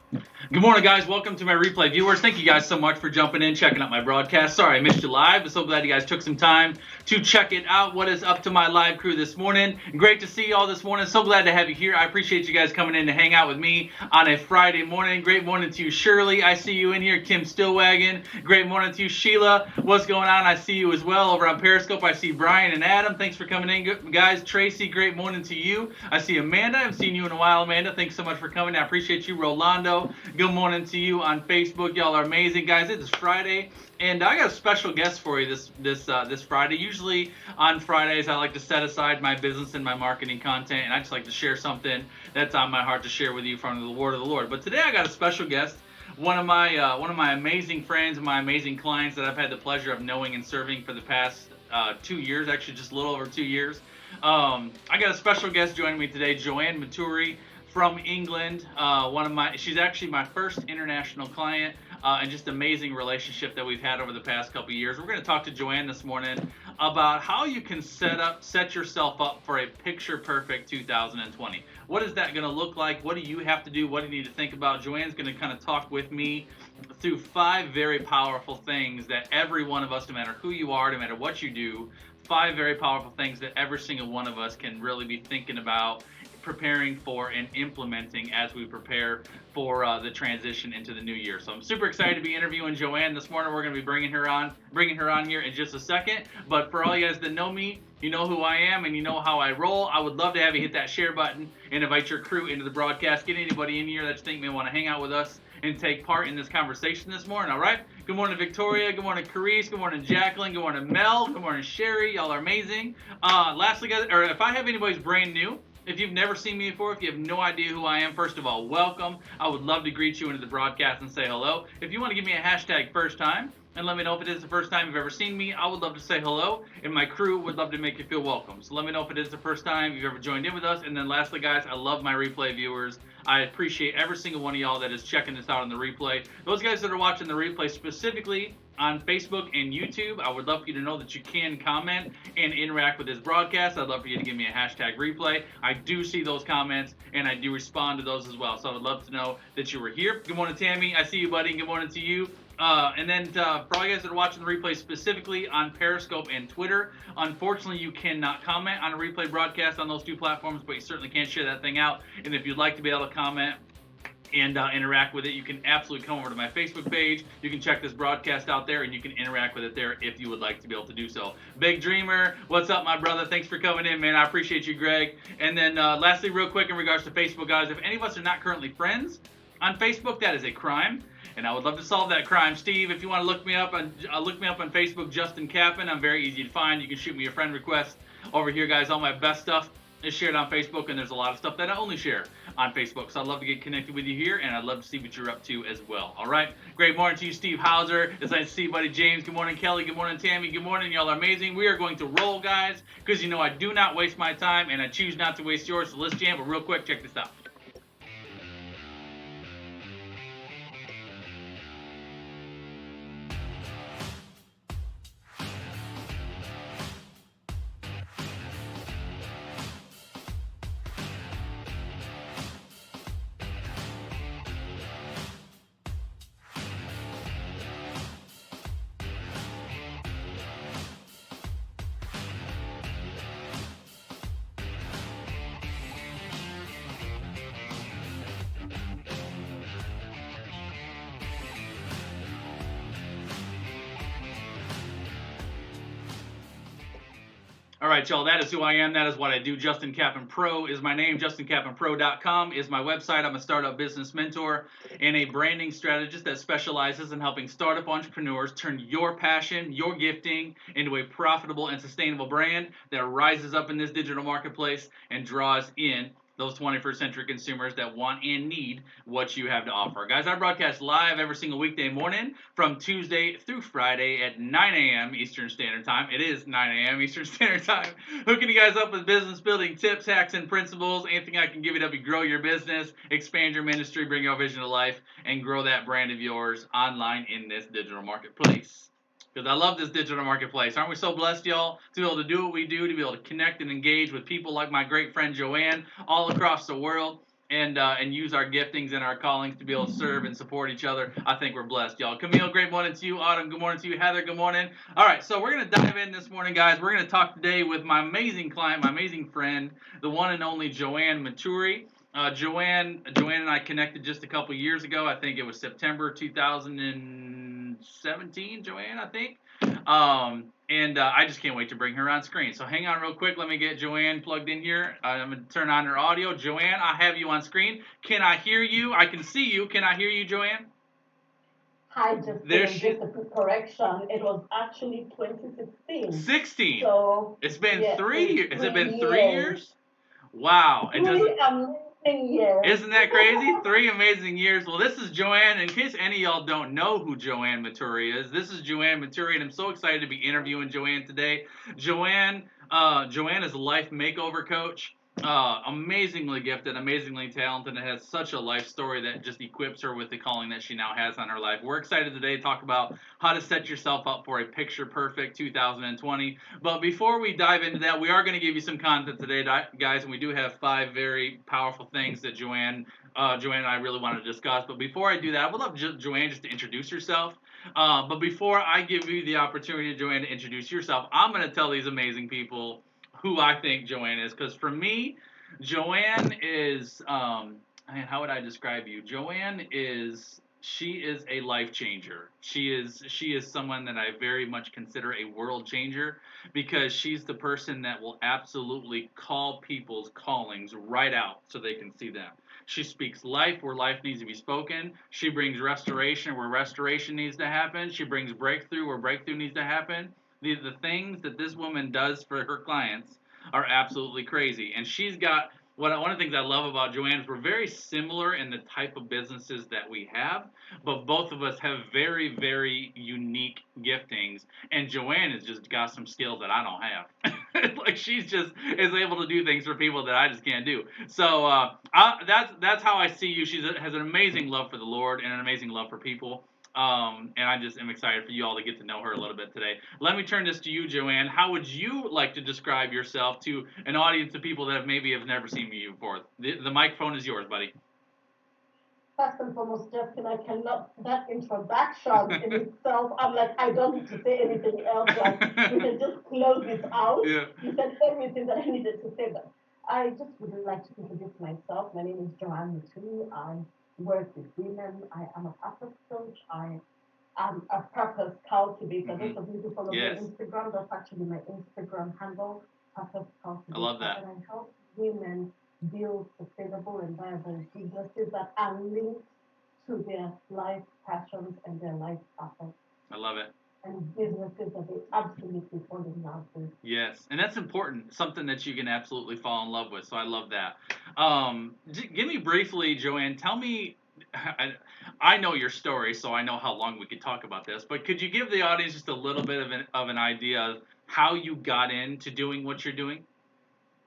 Good morning, guys. Welcome to my replay viewers. Thank you guys so much for jumping in, checking out my broadcast. Sorry I missed you live, but so glad you guys took some time to check it out. What is up to my live crew this morning? Great to see you all this morning. So glad to have you here. I appreciate you guys coming in to hang out with me on a Friday morning. Great morning to you, Shirley. I see you in here. Kim Stillwagon. Great morning to you, Sheila. What's going on? I see you as well over on Periscope. I see Brian and Adam. Thanks for coming in, guys. Tracy, great morning to you. I see Amanda. I haven't seen you in a while, Amanda. Thanks so much for coming. I appreciate you, Rolando. Good morning to you on Facebook. Y'all are amazing, guys. It is Friday, and I got a special guest for you this Friday. Usually on Fridays, I like to set aside my business and my marketing content, and I just like to share something that's on my heart to share with you from the word of the Lord. But today I got a special guest, one of my amazing friends and my amazing clients that I've had the pleasure of knowing and serving for the past 2 years, actually just a little over 2 years. I got a special guest joining me today, JOANNE MUTURI from England. She's actually my first international client, and just amazing relationship that we've had over the past couple of years. We're going to talk to JOANNE this morning about how you can set yourself up for a picture perfect 2020. What is that going to look like? What do you have to do? What do you need to think about? JOANNE's going to kind of talk with me through 5 very powerful things that every one of us, no matter who you are, no matter what you do, 5 very powerful things that every single one of us can really be thinking about, preparing for, and implementing as we prepare for the transition into the new year. So I'm super excited to be interviewing JOANNE this morning. We're going to be bringing her on here in just a second. But for all you guys that know me, you know who I am and you know how I roll. I would love to have you hit that share button and invite your crew into the broadcast. Get anybody in here that you think may want to hang out with us and take part in this conversation this morning. All right. Good morning, Victoria. Good morning, Carice. Good morning, Jacqueline. Good morning, Mel. Good morning, Sherry. Y'all are amazing. Lastly, guys, or if I have anybody's brand new, if you've never seen me before, if you have no idea who I am, first of all, welcome. I would love to greet you into the broadcast and say hello. If you want to give me a hashtag first time and let me know if it is the first time you've ever seen me, I would love to say hello, and my crew would love to make you feel welcome. So let me know if it is the first time you've ever joined in with us. And then lastly, guys, I love my replay viewers. I appreciate every single one of y'all that is checking this out on the replay. Those guys that are watching the replay specifically on Facebook and YouTube, I would love for you to know that you can comment and interact with this broadcast. I'd love for you to give me a hashtag replay. I do see those comments, and I do respond to those as well. So I would love to know that you were here. Good morning, Tammy. I see you, buddy. Good morning to you. And then for all you guys that are watching the replay specifically on Periscope and Twitter, unfortunately you cannot comment on a replay broadcast on those 2 platforms, but you certainly can share that thing out. And if you'd like to be able to comment and interact with it, you can absolutely come over to my Facebook page. You can check this broadcast out there, and you can interact with it there if you would like to be able to do so. Big Dreamer, what's up, my brother? Thanks for coming in, man. I appreciate you, Greg. And then lastly, real quick, in regards to Facebook, guys, if any of us are not currently friends on Facebook, that is a crime, and I would love to solve that crime. Steve, if you want to look me up on Facebook, Justin Kappen. I'm very easy to find. You can shoot me a friend request over here, guys. All my best stuff is shared on Facebook, and there's a lot of stuff that I only share on Facebook. So I'd love to get connected with you here, and I'd love to see what you're up to as well. All right. Great morning to you, Steve Hauser. It's nice to see you, buddy James. Good morning, Kelly. Good morning, Tammy. Good morning. Y'all are amazing. We are going to roll, guys, because you know I do not waste my time, and I choose not to waste yours. So let's jam. But real quick, check this out. All right, y'all, that is who I am. That is what I do. Justin Kappen Pro is my name. JustinKappenPro.com is my website. I'm a startup business mentor and a branding strategist that specializes in helping startup entrepreneurs turn your passion, your gifting, into a profitable and sustainable brand that rises up in this digital marketplace and draws in those 21st century consumers that want and need what you have to offer. Guys, I broadcast live every single weekday morning from Tuesday through Friday at 9 a.m. Eastern Standard Time. It is 9 a.m. Eastern Standard Time. Hooking you guys up with business building tips, hacks, and principles. Anything I can give you to help you grow your business, expand your ministry, bring your vision to life, and grow that brand of yours online in this digital marketplace. Because I love this digital marketplace. Aren't we so blessed, y'all, to be able to do what we do, to be able to connect and engage with people like my great friend JOANNE all across the world. and use our giftings and our callings to be able to serve and support each other. I think we're blessed, y'all. Camille, great morning to you. Autumn, good morning to you. Heather, good morning. All right, so we're going to dive in this morning, guys. We're going to talk today with my amazing client, my amazing friend, the one and only JOANNE MUTURI. JOANNE and I connected just a couple years ago. I think it was September 2017, JOANNE, I think. And I just can't wait to bring her on screen. So hang on real quick. Let me get JOANNE plugged in here. I'm going to turn on her audio. JOANNE, I have you on screen. Can I hear you? I can see you. Can I hear you, JOANNE? Hi, just a quick correction. It was actually 2016. 16. So it's been yeah, 3 years. Has it been years. 3 years? Wow. It doesn't. Amazing years. Isn't that crazy? 3 amazing years. Well, this is JOANNE. In case any of y'all don't know who JOANNE MUTURI is, this is JOANNE MUTURI, and I'm so excited to be interviewing JOANNE today. JOANNE is a life makeover coach. Amazingly gifted, amazingly talented, and has such a life story that just equips her with the calling that she now has on her life. We're excited today to talk about how to set yourself up for a picture-perfect 2020. But before we dive into that, we are going to give you some content today, guys, and we do have 5 very powerful things that JOANNE and I really want to discuss. But before I do that, I would love JOANNE just to introduce herself. But before I give you the opportunity, JOANNE, to introduce yourself, I'm going to tell these amazing people who I think JOANNE is, because for me, JOANNE is, how would I describe you? JOANNE is, she is a life changer. She is someone that I very much consider a world changer, because she's the person that will absolutely call people's callings right out so they can see them. She speaks life where life needs to be spoken. She brings restoration where restoration needs to happen. She brings breakthrough where breakthrough needs to happen. The things that this woman does for her clients are absolutely crazy. And she's got, one of the things I love about JOANNE is we're very similar in the type of businesses that we have, but both of us have very, very unique giftings. And JOANNE has just got some skills that I don't have. Like, she's just is able to do things for people that I just can't do. So that's how I see you. She has an amazing love for the Lord and an amazing love for people. And I just am excited for you all to get to know her a little bit today. Let me turn this to you, JOANNE. How would you like to describe yourself to an audience of people that maybe have never seen you before? The microphone is yours, buddy. First and foremost, Justin, I cannot, that introduction in itself, I'm like, I don't need to say anything else. Like, we can just close this out. Yeah. You said everything that I needed to say, but I just would like to introduce myself. My name is JOANNE MUTURI. I work with women. I am a purpose coach. I am a purpose cultivator. Mm-hmm. Those of you who follow me on Instagram, that's actually my Instagram handle, purpose cultivator. I love that. And I help women build sustainable and viable businesses that are linked to their life passions and their life purpose. I love it. And businesses that they absolutely fall in love with. Yes, and that's important. Something that you can absolutely fall in love with. So I love that. Give me briefly, JOANNE. Tell me. I know your story, so I know how long we could talk about this. But could you give the audience just a little bit of an idea of how you got into doing what you're doing?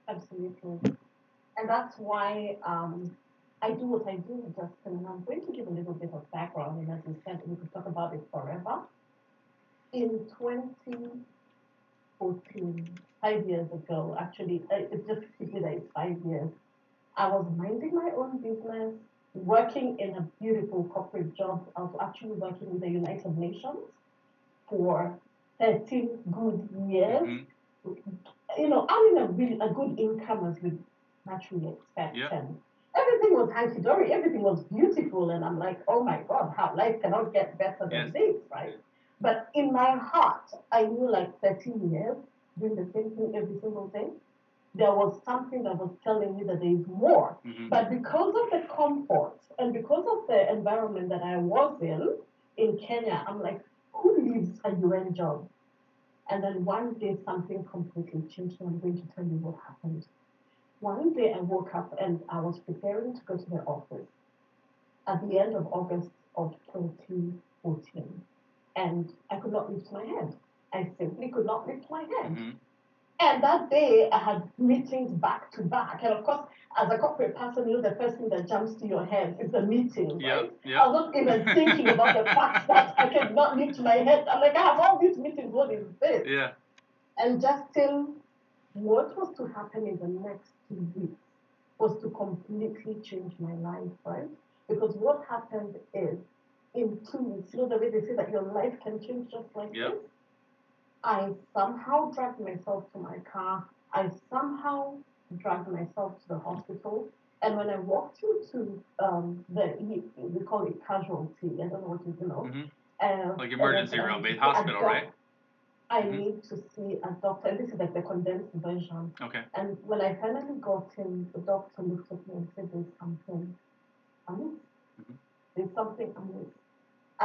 Absolutely. And that's why I do what I do, Justin. And I'm going to give a little bit of background. And as you said, we could talk about it forever. In 2014, 5 years ago, actually, it's just simply that it's 5 years, I was minding my own business, working in a beautiful corporate job. I was actually working with the United Nations for 13 good years. Mm-hmm. You know, earning a good income as we naturally expect. Yep. And everything was hunky-dory, everything was beautiful, and I'm like, oh my God, how life cannot get better than this, right? But in my heart, I knew, like, 13 years, doing the same thing every single day, there was something that was telling me that there is more. Mm-hmm. But because of the comfort and because of the environment that I was in Kenya, I'm like, who leaves a UN job? And then one day something completely changed, and I'm going to tell you what happened. One day I woke up and I was preparing to go to the office at the end of August of 2014. And I could not lift my head. I simply could not lift my head. Mm-hmm. And that day I had meetings back to back. And of course, as a corporate person, you know, the first thing that jumps to your head is the meeting, right? Yep. I was not even thinking about the fact that I could not lift my head. I'm like, I have all these meetings, what is this? Yeah. And just till what was to happen in the next 2 weeks was to completely change my life, right? Because what happened is, in 2 weeks, the way they say that your life can change just like Yep. this? I somehow dragged myself to my car. I somehow dragged myself to the hospital. And when I walked into we call it casualty. I don't know what you know. Like And I emergency said, I room, need to base see a hospital, right? doctor. I Mhm. need to see a doctor. And this is like the condensed version. Okay. And when I finally got in, the doctor looked at me and said, "There's something amiss. Mhm. There's something amiss."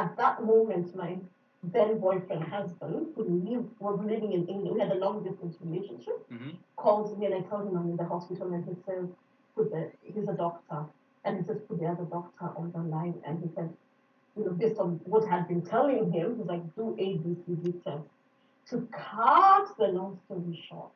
At that moment, my then boyfriend, husband, was living in England, we had a long distance relationship, Mhm. calls me and I tell him I'm in the hospital and he says, he's a doctor. And he says, put the other doctor on the line. And he said, based on what I had been telling him, he's like, do ABCD test. To cut the long story short,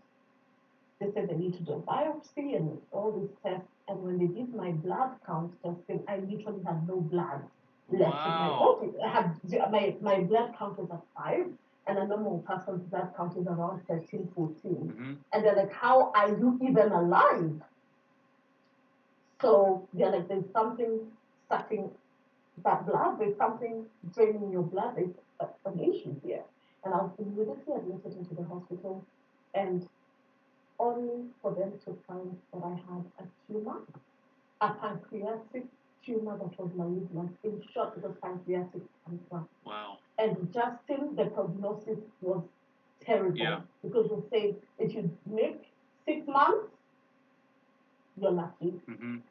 they said they need to do a biopsy and all these tests. And when they did my blood count testing, I literally had no blood left in my Wow. body. I had my blood count was at 5, and a normal person's blood count is around 13, 14. Mhm. And they're like, how are you even alive? So they're like, there's something sucking that blood, there's something draining your blood, there's an issue here. And I was immediately admitted into the hospital, and only for them to find that I had a tumor, a pancreatic tumor that was malignant. In short, it was pancreatic cancer. Wow. And Justin, the prognosis was terrible, Yeah. because they say if you make 6 months, you're lucky, Mhm.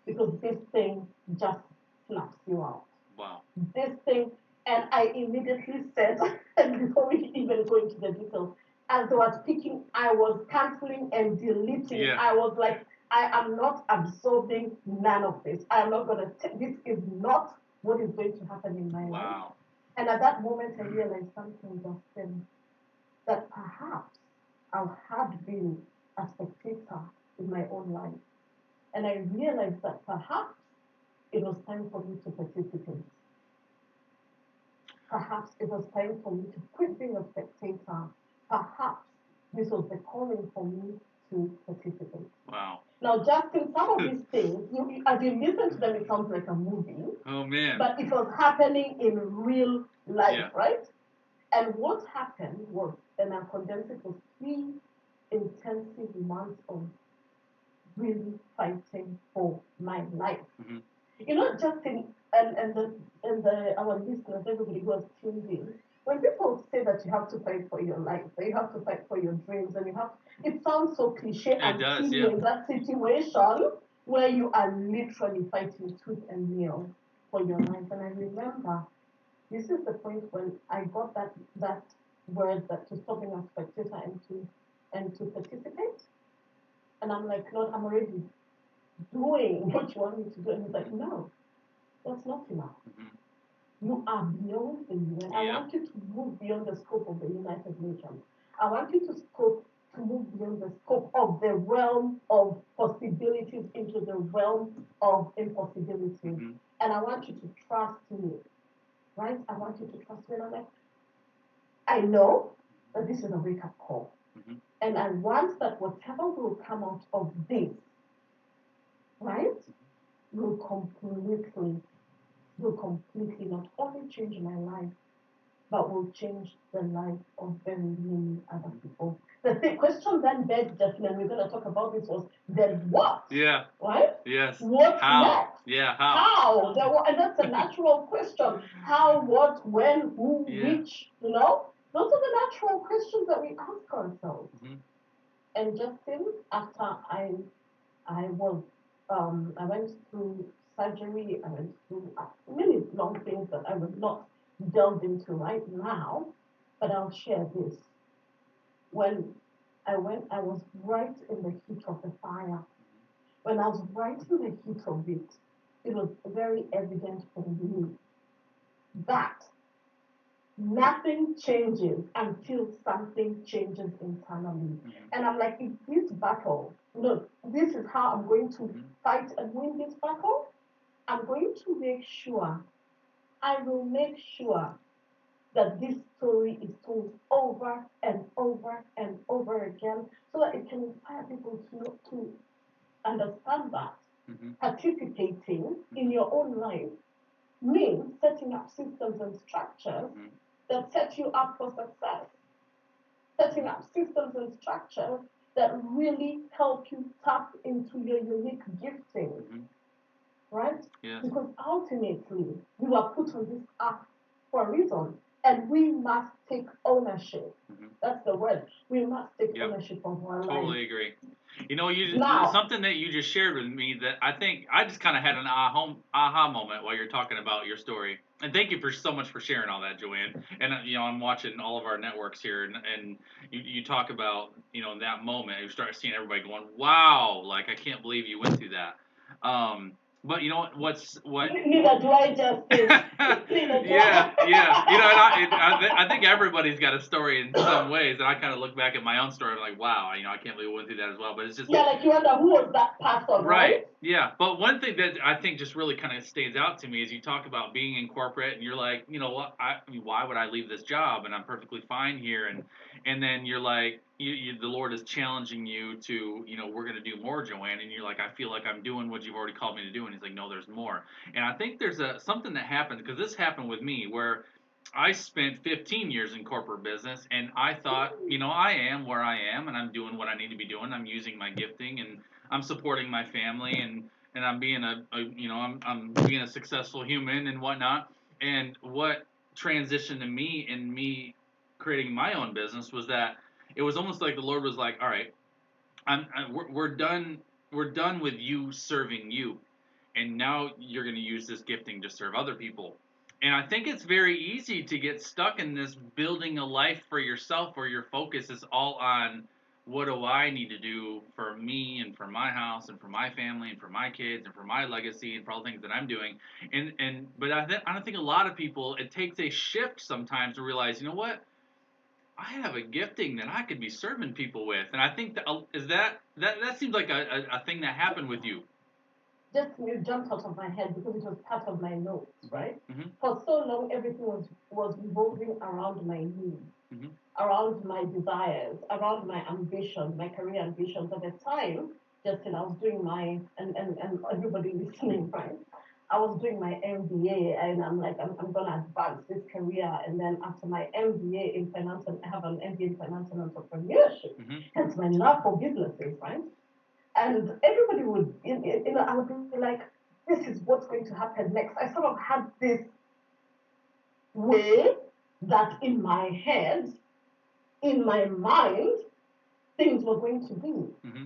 because this thing just snaps you out. Wow. This thing, and I immediately said, and before we even go into the details, as I was speaking, I was canceling and deleting. Yeah. I was like, I am not absorbing none of this. I am not going to, this is not what is going to happen in my life. Wow. And at that moment, I realized something, Justin, that perhaps I had been a spectator in my own life. And I realized that perhaps it was time for me to participate. Perhaps it was time for me to quit being a spectator. Perhaps this was the calling for me to participate. Wow. Now, Justin, some of these things, as you listen to them, it sounds like a movie, Oh man. but it was happening in real life, Yeah. right? And what happened was, and I'll condense it, was 3 intensive months of really fighting for my life. Mhm. Justin, and our listeners, everybody who has tuned in, when people say that you have to fight for your life, that you have to fight for your dreams, and it sounds so cliche It does. until Yeah. you're in that situation where you are literally fighting tooth and nail for your life. And I remember this is the point when I got that word, that to stop being a spectator and to participate. And I'm like, Lord, I'm already doing what you want me to do. And he's like, no, that's not enough. Mhm. You are beyond the UN. I Yep. want you to move beyond the scope of the United Nations. I want you to move beyond the scope of the realm of possibilities into the realm of impossibilities. Mhm. And I want you to trust me, right? I want you to trust me. And I'm like, I know that this is a wake up call. Mhm. And I want that whatever will come out of this, right, will completely not only change my life, but will change the life of very many other people. The question then begged, Justin, and we're going to talk about this, was then what? Yeah. Right? Yes. What's How? next? Yeah. How? How? And that's a natural question. How, what, when, who, Yeah. which, Those are the natural questions that we ask ourselves. Mhm. And Justin, after I was, I went through surgery, I went through many long things that I will not delve into right now, but I'll share this. When I went, I was right in the heat of the fire. When I was right in the heat of it, it was very evident for me that nothing changes until something changes internally. Mhm. And I'm like, if this battle, this is how I'm going to Mhm. fight and win this battle, I'm going to make sure, I will make sure that this story is told over and over and over again, so that it can inspire people to understand that Mm-hmm. participating in your own life means setting up systems and structures Mm-hmm. that set you up for success, setting up systems and structures that really help you tap into your unique gifting, Mm-hmm. right? Yes. Because ultimately, we were put on this earth for a reason, and we must take ownership. Mm-hmm. That's the word. We must take Yep. ownership of our Totally life. agree. You know, Now, something that you just shared with me that I think I just kind of had an aha moment while you're talking about your story. And thank you for so much for sharing all that, Joanne. And you know, I'm watching all of our networks here, and you talk about, you know, in that moment you start seeing everybody going, "Wow!" Like I can't believe you went through that. But you know what neither do I, Justin. Neither do yeah, I. yeah. You know, and I think everybody's got a story in some ways, and I kind of look back at my own story. I'm like, wow, you know, I can't believe I went through that as well. But it's just Yeah, like you wonder who was that person, right, right? yeah. But one thing that I think just really kind of stands out to me is you talk about being in corporate, and you're like, you know what? I mean, why would I leave this job? And I'm perfectly fine here. And then you're like, the Lord is challenging you to, you know, we're going to do more, Joanne. And you're like, I feel like I'm doing what you've already called me to do. And He's like, no, there's more. And I think there's something that happened because this happened with me where I spent 15 years in corporate business, and I thought, you know, I am where I am, and I'm doing what I need to be doing. I'm using my gifting, and I'm supporting my family, and I'm being you know, I'm being a successful human and whatnot. And what transitioned to me in me creating my own business was that it was almost like the Lord was like, all right, we're done with you serving you, and now you're going to use this gifting to serve other people. And I think it's very easy to get stuck in this building a life for yourself where your focus is all on what do I need to do for me and for my house and for my family and for my kids and for my legacy and for all the things that I'm doing. But I don't think a lot of people, it takes a shift sometimes to realize, you know what? I have a gifting that I could be serving people with. And I think that that seems like a thing that happened with you. Just it jumped out of my head because it was part of my notes, right? Mm-hmm. For so long, everything was revolving around my needs, Mm-hmm. around my desires, around my ambitions, my career ambitions. At the time, Justin, I was doing and everybody listening, right? I was doing my MBA, and I'm like, I'm gonna advance this career, and then after my MBA in finance, and I have an MBA in finance and entrepreneurship. Mm-hmm. Hence my love for businesses, right? And everybody would, you know, I would be like, this is what's going to happen next. I sort of had this way that in my head, in my mind, things were going to be. Mm-hmm.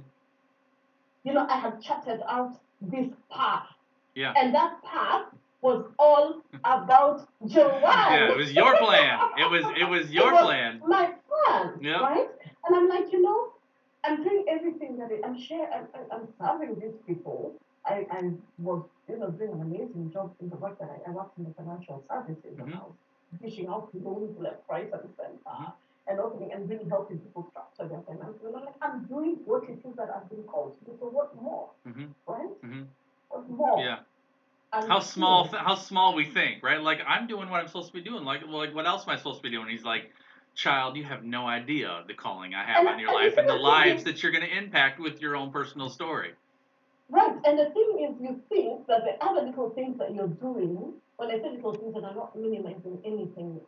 You know, I had charted out this path. Yeah. And that path was all about JOANNE. Yeah, it was your plan. It was your plan. My plan, Yep. right? And I'm like, you know, I'm doing everything I'm serving these people. I was, you know, doing an amazing job in the work that I worked in the financial services, and I was dishing out loans left, right, and center, and opening and really helping people structure their finances. And I'm like, I'm doing what it is that I've been called to do. So what more, right? Mm-hmm. What more? Yeah. And How small we think, right? Like I'm doing what I'm supposed to be doing. Like what else am I supposed to be doing? He's like, child, you have no idea the calling I have on your life and the lives that you're going to impact with your own personal story. Right, and the thing is, you think that the other little things that you're doing, when I say little things, and I'm not minimizing anything,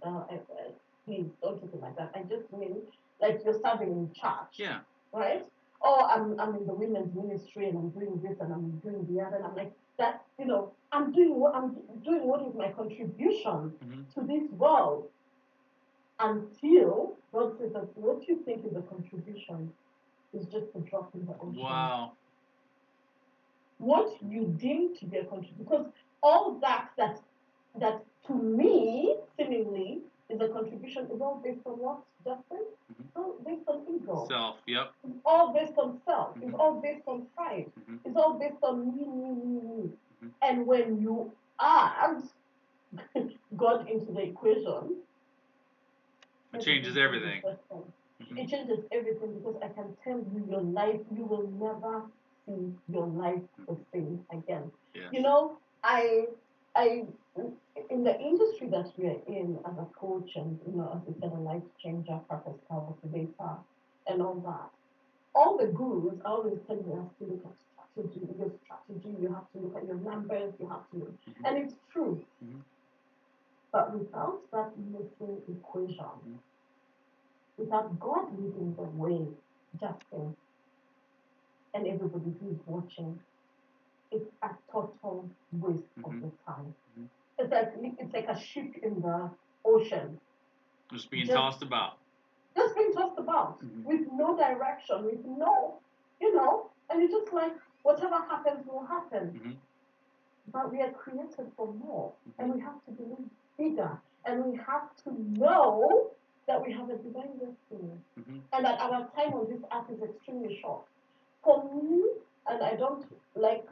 please don't take it like that. I just mean like you're serving in church. Yeah. Right? Or I'm in the women's ministry and I'm doing this and I'm doing the other, and I'm like that. You know, I'm doing what is my contribution to this world until God says that what you think is a contribution is just a drop in the ocean. Wow. What you deem to be a contribution, because all that to me seemingly is a contribution is all based on what, Justin? It's all based on ego. Self. Yep. It's all based on self. It's all based on pride. It's all based on me. And when you add God into the equation, it changes everything. It changes everything, because I can tell you, your life, you will never see your life the same again. Yes. You know, I in the industry that we are in as a coach, and you know, as you said, a life changer, purpose, power, creator, and all that. All the gurus always tell you to look at to do your strategy, you have to look at your numbers, you have to, and it's true. But without that missing equation, without God leading the way, just in, and everybody who's watching, it's a total waste of the time. It's like a ship in the ocean. Just being tossed about. Just being tossed about with no direction, with no, and it's just like whatever happens will happen. But we are created for more, and we have to believe bigger, and we have to know that we have a divine destiny, and that our time on this earth is extremely short. For me, and I don't like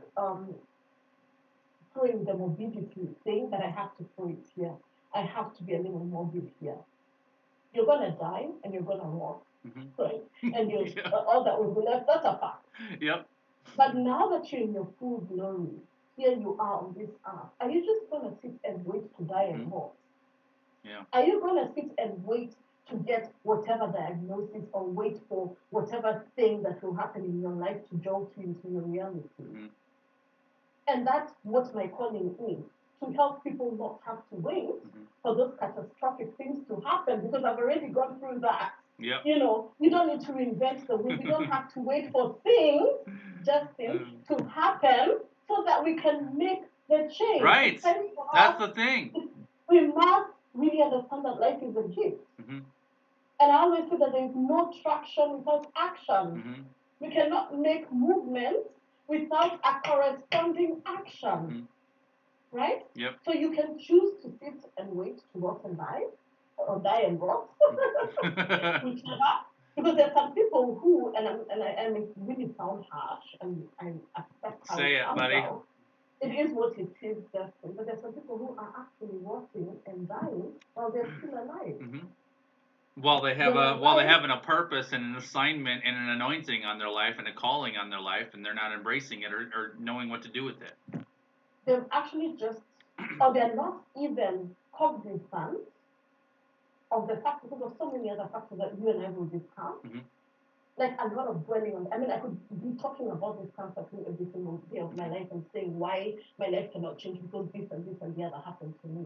throwing the morbidity thing, that I have to throw it here. I have to be a little morbid here. You're gonna die and you're gonna walk, right? And you're all that will be left. That's a fact. Yep. But now that you're in your full glory, here you are on this earth. Are you just gonna sit and wait to die and walk? Yeah. Are you gonna sit and wait to get whatever diagnosis, or wait for whatever thing that will happen in your life to jolt you into your reality? And that's what my calling is, to help people not have to wait for those catastrophic things to happen, because I've already gone through that. Yep. We don't need to reinvent the wheel. We don't have to wait for things, Justin, to happen so that we can make the change. Right. That's the thing. We must really understand that life is a gift. And I always say that there is no traction without action. We cannot make movement without a corresponding action. Right? Yep. So you can choose to sit and wait to rot and die, or die and rot, whichever. Because there are some people who, and it really sounds harsh, and I accept how Say it, buddy. out. It is what it is, Justin. But there are some people who are actually rotting and dying while they're still alive. While they have a purpose and an assignment and an anointing on their life and a calling on their life, and they're not embracing it or knowing what to do with it. They've actually just, or they're not even cognizant of the fact, because of so many other factors that you and I will discuss. Like a lot of dwelling on. I mean, I could be talking about this concept every single day of my life and saying why my life cannot change because this and this and the other happened to me.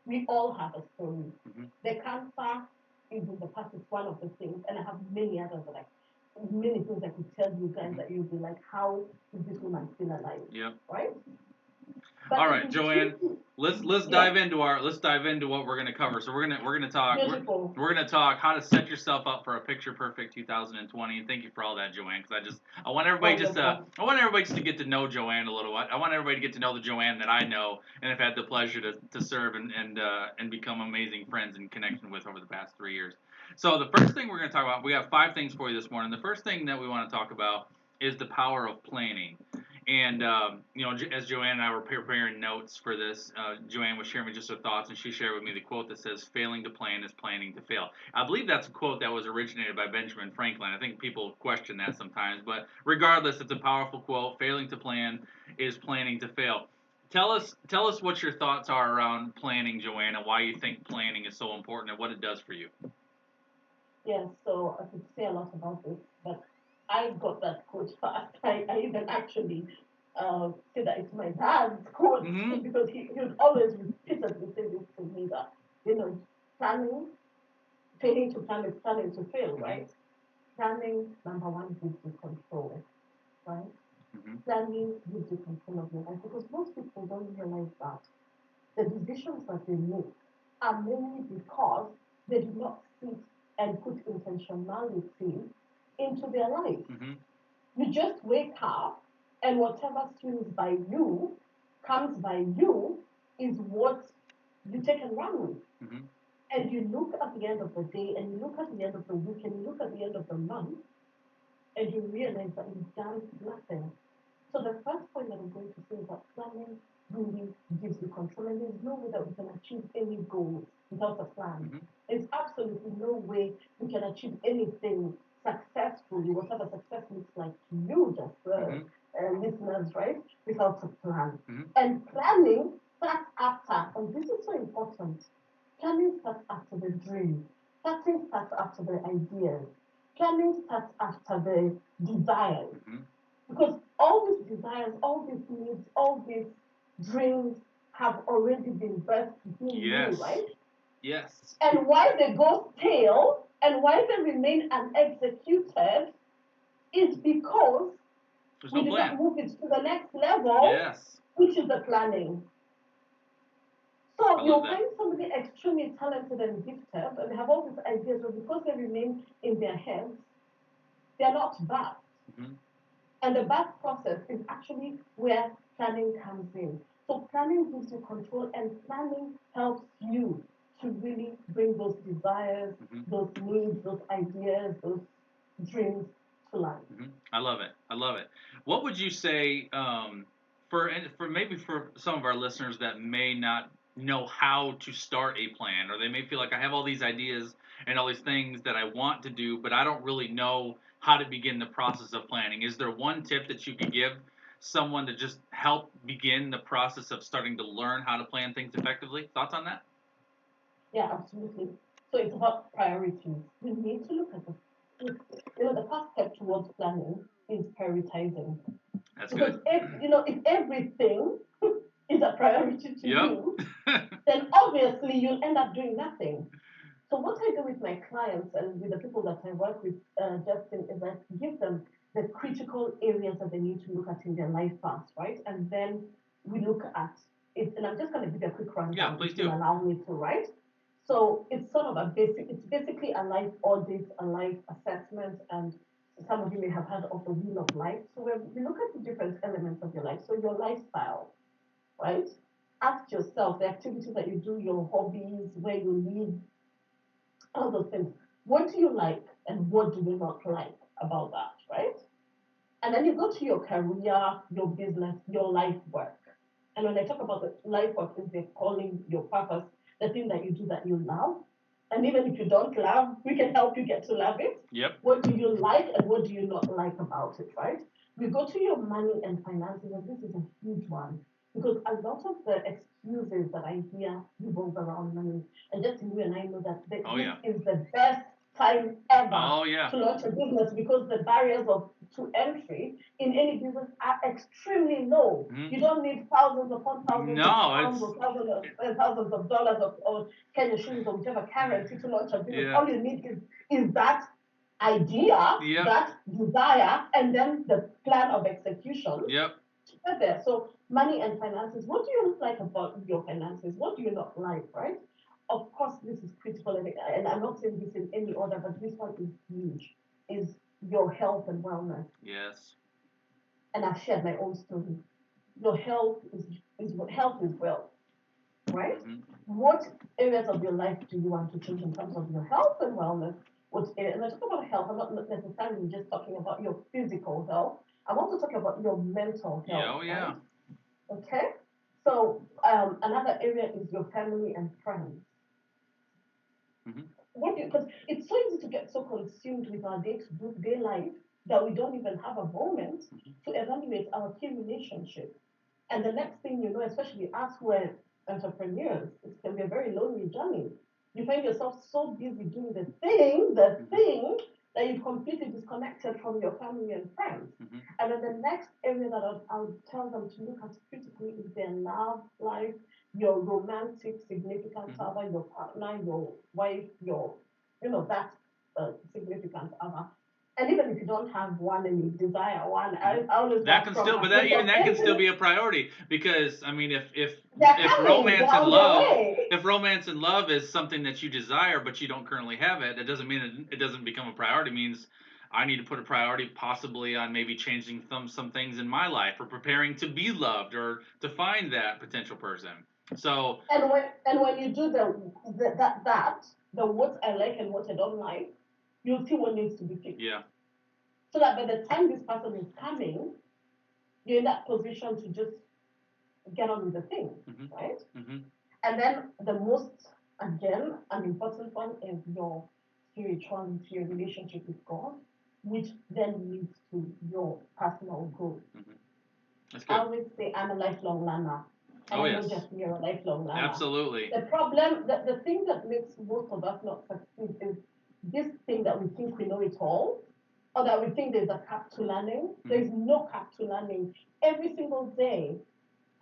We all have a story. The cancer is in the past. It's one of the things, and I have many others that many things I could tell you guys that you'll be like, how is this woman still alive? Yep. Right? All right, Joanne. Let's dive into what we're gonna cover. So we're gonna talk. We're gonna talk how to set yourself up for a picture perfect 2020. And thank you for all that, Joanne. Because I want everybody just to get to know Joanne a little. I want everybody to get to know the Joanne that I know and have had the pleasure to serve and become amazing friends and connection with over the past 3 years. So the first thing we're gonna talk about, we have 5 things for you this morning. The first thing that we want to talk about is the power of planning. And, as Joanne and I were preparing notes for this, Joanne was sharing me just her thoughts, and she shared with me the quote that says, failing to plan is planning to fail. I believe that's a quote that was originated by Benjamin Franklin. I think people question that sometimes, but regardless, it's a powerful quote. Failing to plan is planning to fail. Tell us what your thoughts are around planning, Joanne, and why you think planning is so important and what it does for you. Yes, so I could say a lot about this, but I got that quote first. I even actually say that it's my dad's quote because he would always repeatedly say this to me that, failing to plan is planning to fail, right? Planning, number one, gives you control, right? Planning gives you control of your life because most people don't realize that the decisions that they make are mainly because they do not sit and put intentionality into their life. You just wake up, and whatever swings by you, comes by you, is what you take and run with. And you look at the end of the day, and you look at the end of the week, and you look at the end of the month, and you realize that you've done nothing. So the first point that I'm going to say is that planning really gives you control, and there's no way that we can achieve any goals without a plan. There's absolutely no way we can achieve anything successfully, whatever success looks like to you, just listeners, right, without a plan. And planning starts after, and this is so important, planning starts after the dream. Planning starts after the ideas. Planning starts after the desires. Because all these desires, all these needs, all these dreams have already been birthed in you, Yes. right? Yes. And why they go stale and why they remain unexecuted is because There's we no did not plan. move it to the next level, Yes. which is the planning. I So love you'll that. find somebody extremely talented and gifted and have all these ideas, but because they remain in their heads, they're not backed. Mm-hmm. And the back process is actually where planning comes in. So planning gives you control, and planning helps you to really bring those desires, Mm-hmm. those needs, those ideas, those dreams to life. Mm-hmm. I love it. I love it. What would you say for maybe for some of our listeners that may not know how to start a plan, or they may feel like I have all these ideas and all these things that I want to do, but I don't really know how to begin the process of planning. Is there one tip that you could give someone to just help begin the process of starting to learn how to plan things effectively? Thoughts on that? Yeah, absolutely. So it's about priorities. We need to look at the first step towards planning is prioritizing. That's Because good. if everything is a priority to Yep. you, then obviously you'll end up doing nothing. So what I do with my clients and with the people that I work with, Justin, is I give them the critical areas that they need to look at in their life path, right? And then we look at it, and I'm just going to give you a quick Yeah, rundown please if you'll do. allow me to, right? So it's sort of it's basically a life audit, a life assessment, and some of you may have heard of the wheel of life. So where we look at the different elements of your life. So your lifestyle, right? Ask yourself the activities that you do, your hobbies, where you live, all those things. What do you like and what do you not like about that, right? And then you go to your career, your business, your life work. And when I talk about the life work, is the calling, your purpose, the thing that you do that you love. And even if you don't love, we can help you get to love it. Yep. What do you like and what do you not like about it, right? We go to your money and finances, and this is a huge one because a lot of the excuses that I hear revolve around money. And just you and I know that Oh this yeah. is the best time ever Oh yeah. to launch a business because the barriers to entry in any business are extremely low. Mm-hmm. You don't need thousands upon thousands of No, pounds it's or thousands of dollars or Kenya shillings or whichever currency to launch a business. yeah. All you need is that idea, Yep. that desire, and then the plan of execution Yep. to get there. So money and finances. What do you like about your finances? What do you not like, right? Of course, this is critical, and I'm not saying this in any order, but this one is huge. Is your health and wellness. Yes. And I've shared my own story. Your health is wealth, right? Mm-hmm. What areas of your life do you want to change in terms of your health and wellness? And I talk about health, I'm not necessarily just talking about your physical health. I'm also talking about your mental Yeah. health, Oh yeah. right? Okay. So another area is your family and friends. Mm-hmm. Because it's so easy to get so consumed with our day-to-day life that we don't even have a moment to evaluate our key relationship. And the next thing you know, especially us who are entrepreneurs, it can be a very lonely journey. You find yourself so busy doing the thing that you've completely disconnected from your family and friends. Mm-hmm. And then the next area that I would tell them to look at critically is their love life, your romantic significant Mm-hmm. other, your partner, your wife, that significant other. And even if you don't have one and you desire one, I always That have can from still, a but that place even of that can still infinite. be a priority because I mean, They're if coming, romance they're and on their love, way. if romance and love is something that you desire but you don't currently have it, it doesn't mean it doesn't become a priority. It means I need to put a priority possibly on maybe changing some things in my life or preparing to be loved or to find that potential person. So And when you do the what I like and what I don't like, you'll see what needs to be fixed. yeah. So that by the time this person is coming, you're in that position to just get on with the thing, Mm-hmm. right? Mm-hmm. And then the most, again, an important one is your spirituality, your relationship with God, which then leads to your personal growth. Mm-hmm. That's I good. always say I'm a lifelong learner. And Oh I know yes. just you're a lifelong learner. Absolutely. The problem, the thing that makes most of us not succeed is this thing that we think we know it all. or that we think there's a cap to learning. There's no cap to learning. Every single day,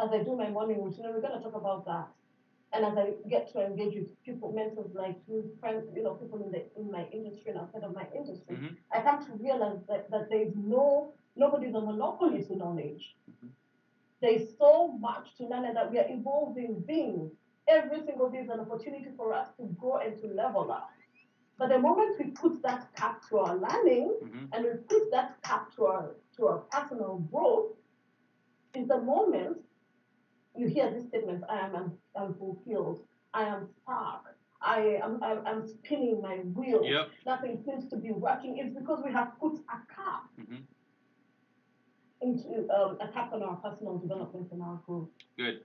as I do my morning routine, and we're going to talk about that. And as I get to engage with people, mentors like you, friends, people in my industry and outside of my industry, I come to realize that there's nobody's a monopoly to knowledge. There's so much to learn and that we are evolving beings. Every single day is an opportunity for us to grow and to level up. But the moment we put that cap to our learning and we put that cap to our personal growth, is the moment you hear this statement: I am unfulfilled, I am stuck, I'm spinning my wheels, nothing seems to be working. It's because we have put a cap into a cap on our personal development and our growth. Good.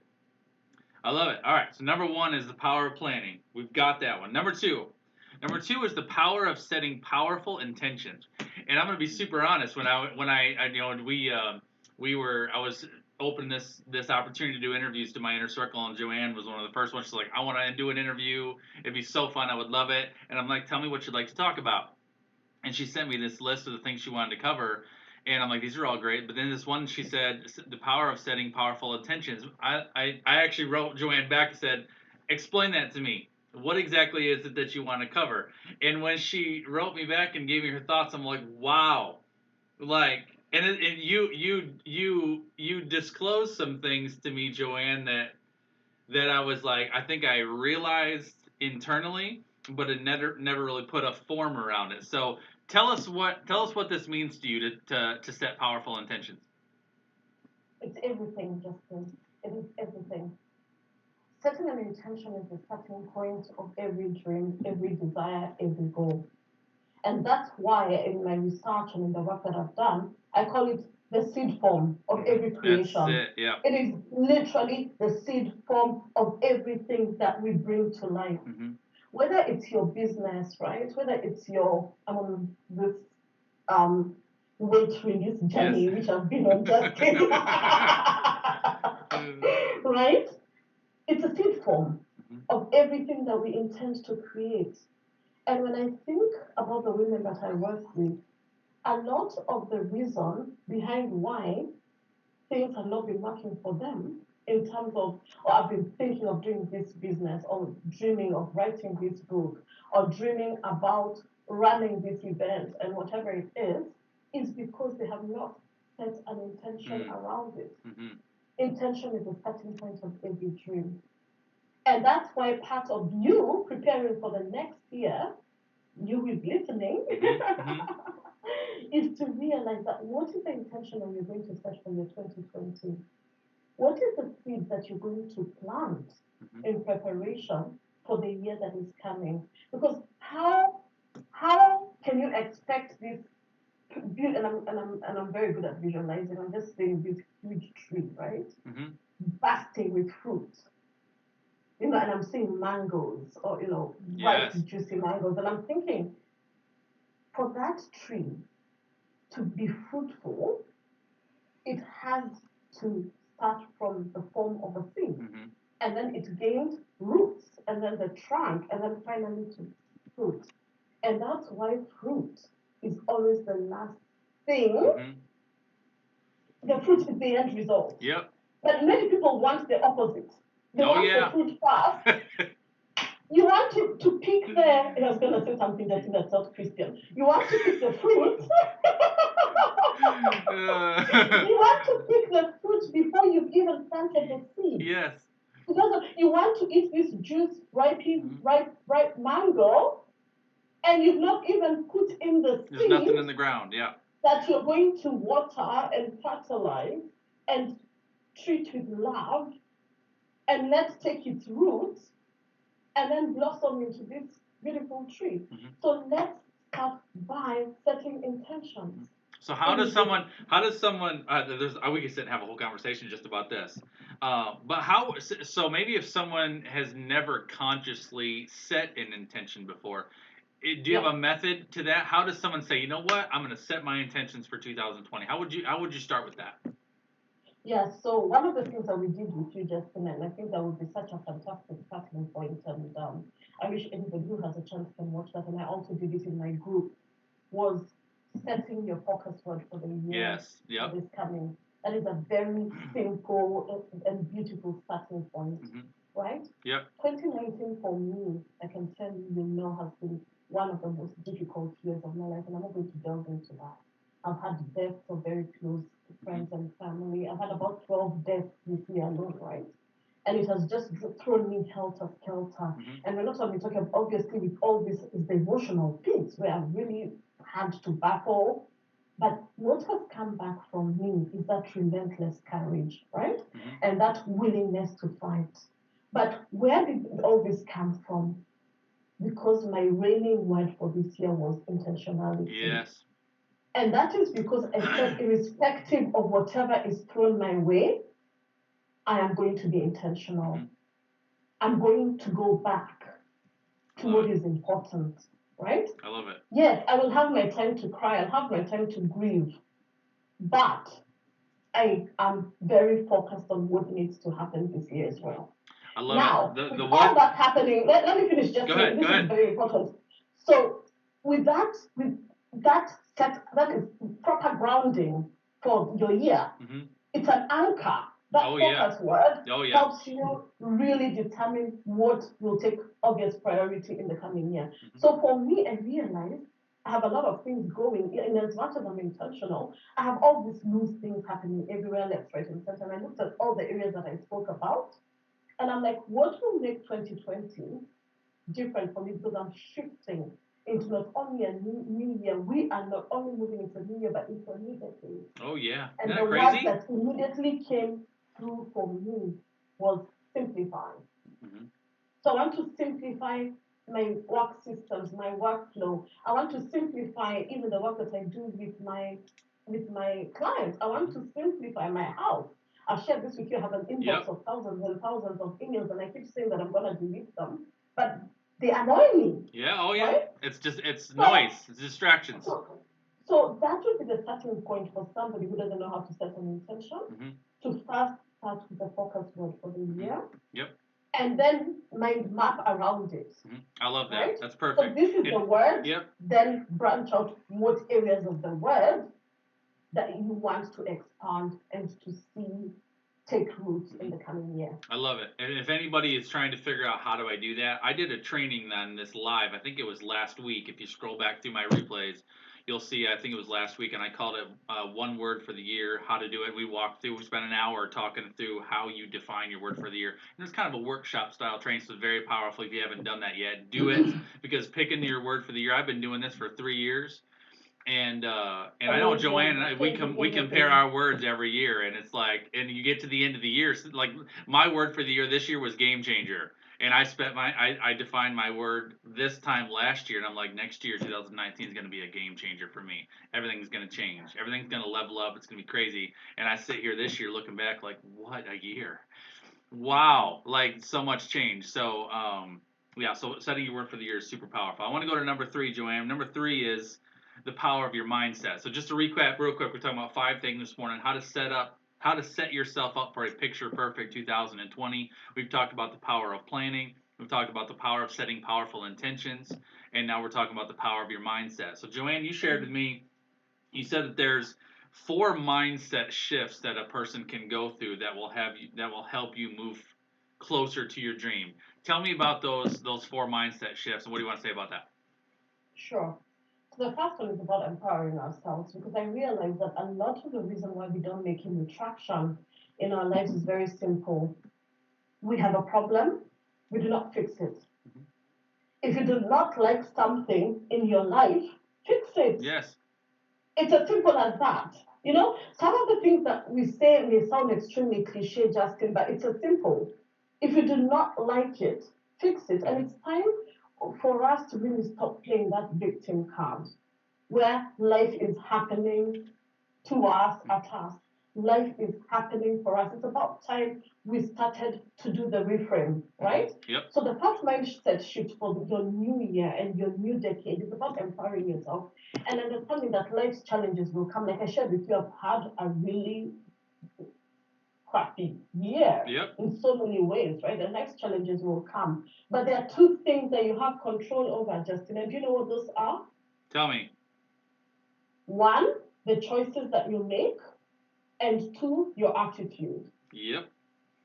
I love it. All right. So number 1 is the power of planning. We've got that one. Number 2 is the power of setting powerful intentions. And I'm going to be super honest. When I was open this opportunity to do interviews to my inner circle, and JOANNE was one of the first ones. She's like, I want to do an interview. It'd be so fun. I would love it. And I'm like, tell me what you'd like to talk about. And she sent me this list of the things she wanted to cover. And I'm like, these are all great. But then this one, she said, the power of setting powerful intentions. I actually wrote JOANNE back and said, explain that to me. What exactly is it that you want to cover? And when she wrote me back and gave me her thoughts, I'm like, wow. Like, and you disclosed some things to me, JOANNE, that I was like, I think I realized internally, but it never really put a form around it. So tell us what this means to you to set powerful intentions. It's everything, Justin. It is everything. Setting an intention is the starting point of every dream, every desire, every goal. And that's why in my research and in the work that I've done, I call it the seed form of every creation. That's it, yeah. It is literally the seed form of everything that we bring to life. Whether it's your business, right? Whether it's I'm on this way through this journey, which I've been on just right? It's a seed form of everything that we intend to create. And when I think about the women that I work with, a lot of the reason behind why things have not been working for them in terms of, or I've been thinking of doing this business, or dreaming of writing this book, or dreaming about running this event and whatever it is because they have not set an intention around it. Intention is the starting point of every dream. And that's why part of you preparing for the next year, you will be listening, is to realize that what is the intention that you're going to set for your 2020? What is the seed that you're going to plant in preparation for the year that is coming? Because how can you expect this beauty? And I'm very good at visualizing. I'm just saying this huge tree, right? Bursting with fruit. And I'm seeing mangoes, or ripe, juicy mangoes, and I'm thinking, for that tree to be fruitful, it has to start from the form of a seed, and then it gained roots, and then the trunk, and then finally to fruit. And that's why fruit is always the last thing. The fruit is the end result. Yep. But many people want the opposite. They want the fruit first. You want to pick I was going to say something that's not Christian. You want to pick the fruit. You want to pick the fruit before you've even planted the seed. Yes. Because you want to eat this juice, ripe mango, and you've not even put in the seed. There's nothing in the ground, that you're going to water and fertilize and treat with love, and let take its roots and then blossom into this beautiful tree. So let's start by setting intentions. So how does someone we could sit and have a whole conversation just about this. But so maybe if someone has never consciously set an intention before, do you have a method to that? How does someone say, you know what, I'm going to set my intentions for 2020? How would you start with that? Yeah, so one of the things that we did with you, Justin, and I think that would be such a fantastic starting point, and I wish anybody who has a chance can watch that, and I also did it in my group, was setting your focus word for the year Yes. Yep. that is coming. That is a very simple and beautiful starting point, right? Yep. 2019 for me, I can tell you, has been one of the most difficult years of my life, and I'm not going to delve into that. I've had deaths of very close friends and family. I've had about 12 deaths this year alone, right? And it has just thrown me helter skelter. And we're not only talking, obviously, with all this is the emotional piece where I've really had to battle. But what has come back from me is that relentless courage, right? And that willingness to fight. But where did all this come from? Because my reigning word for this year was intentionality. Yes. And that is because I said, irrespective of whatever is thrown my way, I am going to be intentional. I'm going to go back to what is important, right? I love it. Yes, I will have my time to cry, I'll have my time to grieve, but I am very focused on what needs to happen this year as well. I love now, it. with all that happening, let me finish just Go ahead, this is very important. So with that set, that is proper grounding for your year. It's an anchor. That focus word helps you really determine what will take obvious priority in the coming year. So for me, I realized I have a lot of things going, and as much as I'm intentional, I have all these loose things happening everywhere, left, right, and center. And I looked at all the areas that I spoke about, and I'm like, what will make 2020 different for me? Because I'm shifting into not only a new year, we are not only moving into a new year, but into a new decade. Oh, yeah. And Isn't the that crazy? word that immediately came through for me was simplify. So I want to simplify my work systems, my workflow. I want to simplify even the work that I do with my clients. I want to simplify my house. I've shared this with you. I have an inbox of thousands and thousands of emails, and I keep saying that I'm going to delete them, but they annoy me. Yeah. Oh, yeah. Right? It's noise. It's distractions. So that would be the starting point for somebody who doesn't know how to set an intention to first start with the focus word for the year. Yep. And then mind map around it. I love that. Right? That's perfect. So this is the word. Yep. Then branch out what areas of the word that you want to expand and to see take root in the coming year. I love it. And if anybody is trying to figure out how do I do that, I did a training on this live. I think it was last week. If you scroll back through my replays, you'll see, I think it was last week, and I called it one word for the year, how to do it. We spent an hour talking through how you define your word for the year. And it's kind of a workshop style training, so it's very powerful. If you haven't done that yet, do it, because picking your word for the year, I've been doing this for 3 years. And I know Joanne and I, we compare our words every year, and it's like, and you get to the end of the year, like my word for the year this year was game changer, and I defined my word this time last year, and I'm like, next year 2019 is going to be a game changer for me. Everything's going to change, everything's going to level up, it's going to be crazy. And I sit here this year looking back like, what a year! Wow, like so much change. So yeah, so setting your word for the year is super powerful. I want to go to number 3, Joanne. Number 3 is the power of your mindset. So just to recap real quick, we're talking about 5 things this morning: how to set yourself up for a picture perfect 2020. We've talked about the power of planning. We've talked about the power of setting powerful intentions, and now we're talking about the power of your mindset. So Joanne, you shared with me, you said that there's 4 mindset shifts that a person can go through that will help you move closer to your dream. Tell me about those 4 mindset shifts, and what do you want to say about that? Sure. So the first one is about empowering ourselves, because I realize that a lot of the reason why we don't make any traction in our lives is very simple. We have a problem, we do not fix it. If you do not like something in your life, fix it. Yes. It's as simple as that. Some of the things that we say may sound extremely cliche, Justin, but it's as simple. If you do not like it, fix it. And it's time for us to really stop playing that victim card, where life is happening to us, at us. Life is happening for us. It's about time we started to do the reframe, right? Yep. So the first mindset shift for your new year and your new decade is about empowering yourself and understanding that life's challenges will come. Like I shared with you, I've had a really crappy year in so many ways, right? The next challenges will come. But there are 2 things that you have control over, Justin. And do you know what those are? Tell me. One, the choices that you make, and two, your attitude. Yep.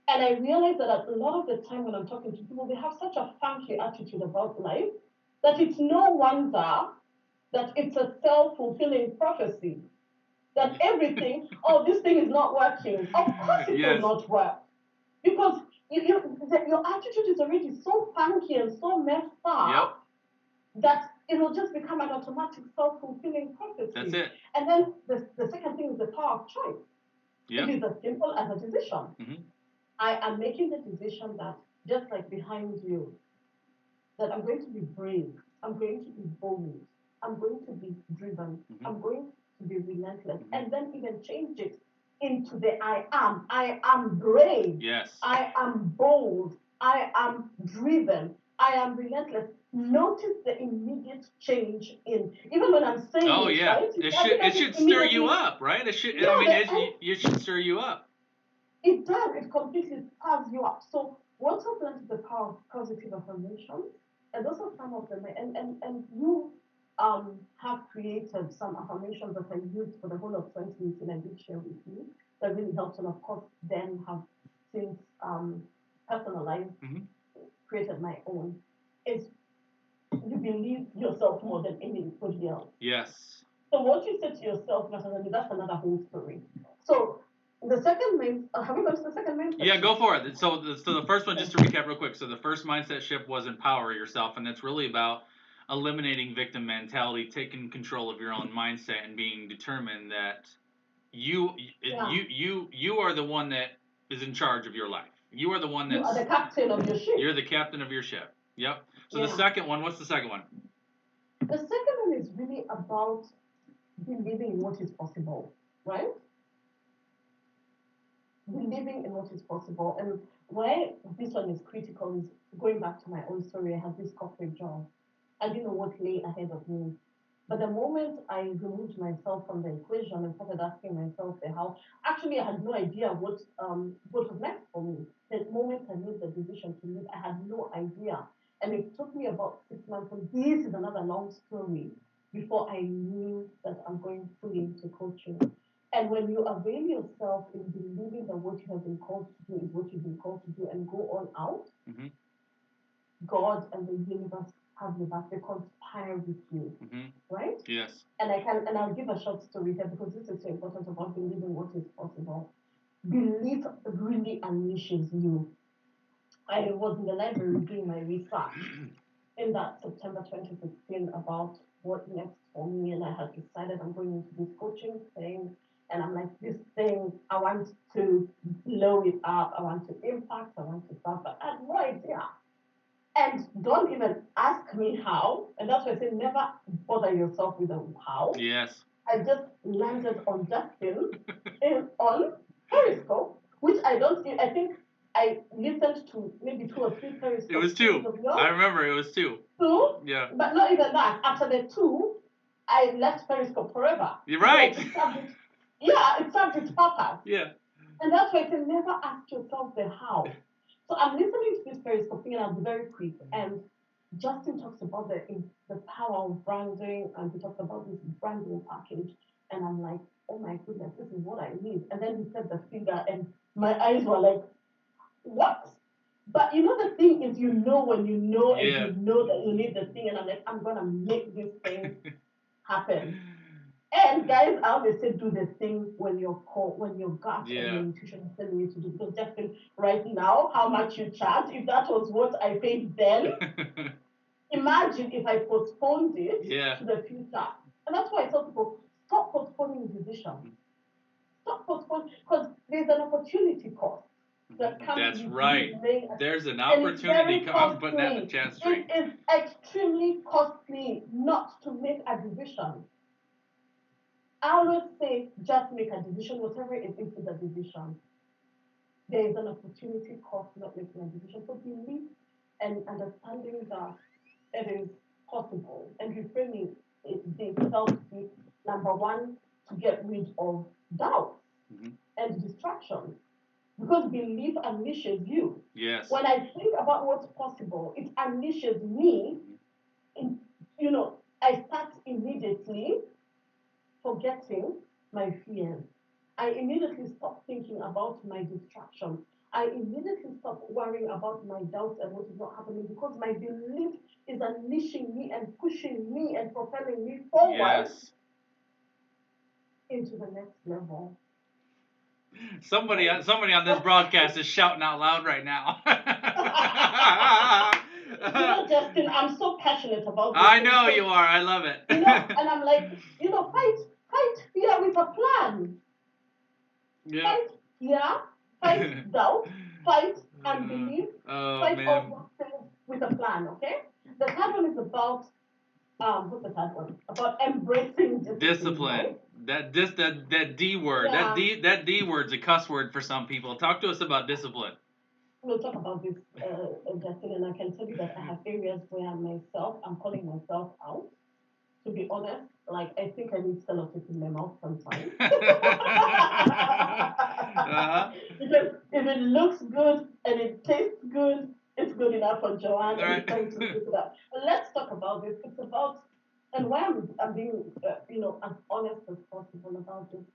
And I realize that a lot of the time when I'm talking to people, they have such a funky attitude about life that it's no wonder that it's a self-fulfilling prophecy. That everything, oh, this thing is not working. Of course it will Yes. not work. Because your attitude is already so funky and so messed up that it will just become an automatic self-fulfilling prophecy. That's it. And then the second thing is the power of choice. Yep. It is as simple as a decision. Mm-hmm. I am making the decision that, just like behind you, that I'm going to be brave, I'm going to be bold, I'm going to be driven, Mm-hmm. I'm going to be relentless, Mm-hmm. and then even change it into the I am brave, Yes. I am bold, I am driven, I am relentless. Notice the immediate change in, even when I'm saying Oh it, yeah, right? it should stir you up, right? It should. Yeah, I mean, it should stir you up. It does. It completely stirs you up. So once I've learned the power of positive affirmations, and those are some of them, and you have created some affirmations that I used for the whole of 2018 I did share with you that really helped, and of course then have since personalized, Mm-hmm. created my own. Is you believe yourself more than anybody else. Yes. So what you say to yourself matters, and that's another whole story. So the second main, have we gone to the second main section? Yeah, go for it. So the first one, just to recap real quick. So the first mindset shift was empower yourself, and it's really about eliminating victim mentality, taking control of your own mindset, and being determined that you are the one that is in charge of your life. You are the one You that's are the captain of your ship. You're the captain of your ship. Yep. So Yeah. the second one, what's the second one? The second one is really about believing in what is possible, right? Believing in what is possible. And why this one is critical is going back to my own story. I had this corporate job. I didn't know what lay ahead of me. But the moment I removed myself from the equation and started asking myself the how, actually I had no idea what was next for me. The moment I made the decision to leave, I had no idea. And it took me about 6 months, and this is another long story, before I knew that I'm going fully into coaching. And when you avail yourself in believing that what you have been called to do is what you've been called to do and go all out, Mm-hmm. God and the universe have your back. They conspire with you, Mm-hmm. right? Yes. And I'll give a short story here because this is so important about believing what is possible. Belief really unleashes you. I was in the library doing my research in that September 2016 about what next for me, and I had decided I'm going into this coaching thing, and I'm like, this thing, I want to blow it up, I want to impact, I want to start, but I had no idea. And don't even ask me how, and that's why I say never bother yourself with the how. Yes. I just landed on Justin on Periscope, which I don't see. I think I listened to maybe 2 or 3 Periscope. It was 2. I remember it was 2. 2? Yeah. But not even that. After the 2, I left Periscope forever. You're right. It served its purpose. Yeah. And that's why I say never ask yourself the how. So I'm listening to this Periscope thing, and I'll be very quick. And Justin talks about the power of branding, and he talks about this branding package. And I'm like, oh my goodness, this is what I need. And then he said the figure, and my eyes were like, what? But you know, the thing is, you know when you know, and you know that you need the thing. And I'm like, I'm going to make this thing happen. And guys, I always say do the thing when your gut and your intuition is telling you to do. Because just think right now how much you charge. If that was what I paid then, imagine if I postponed it to the future. And that's why I tell people, stop postponing decisions. Stop postponing, because there's an opportunity cost that comes. That's right. There's an opportunity. I'm putting that in the chat stream. It is extremely costly not to make a decision. I always say, just make a decision, whatever it is a decision. There is an opportunity cost not making a decision. So believe and understanding that it is possible and reframing this helps you, number one, to get rid of doubt and distractions. Because belief unleashes you. Yes. When I think about what's possible, it unleashes me. I start immediately forgetting my fears. I immediately stop thinking about my distractions. I immediately stop worrying about my doubts and what is not happening because my belief is unleashing me and pushing me and propelling me forward into the next level. Somebody on this broadcast is shouting out loud right now. Justin, I'm so passionate about this. I know you are. I love it. And I'm like, fight fear with a plan. Yeah. Fight fear, fight doubt, fight unbelief, fight all those things with a plan, okay? The third one is about, what's the third one? About embracing discipline. Right? That D word. Yeah. That D word's a cuss word for some people. Talk to us about discipline. We'll talk about this, Justin, and I can tell you that I have areas where I'm calling myself out. To be honest, like I think I need sellotape in my mouth sometimes. Because if it looks good and it tastes good, it's good enough for Joanne, and it's time to look it up. But let's talk about this. It's about, and why I'm being, as honest as possible about this.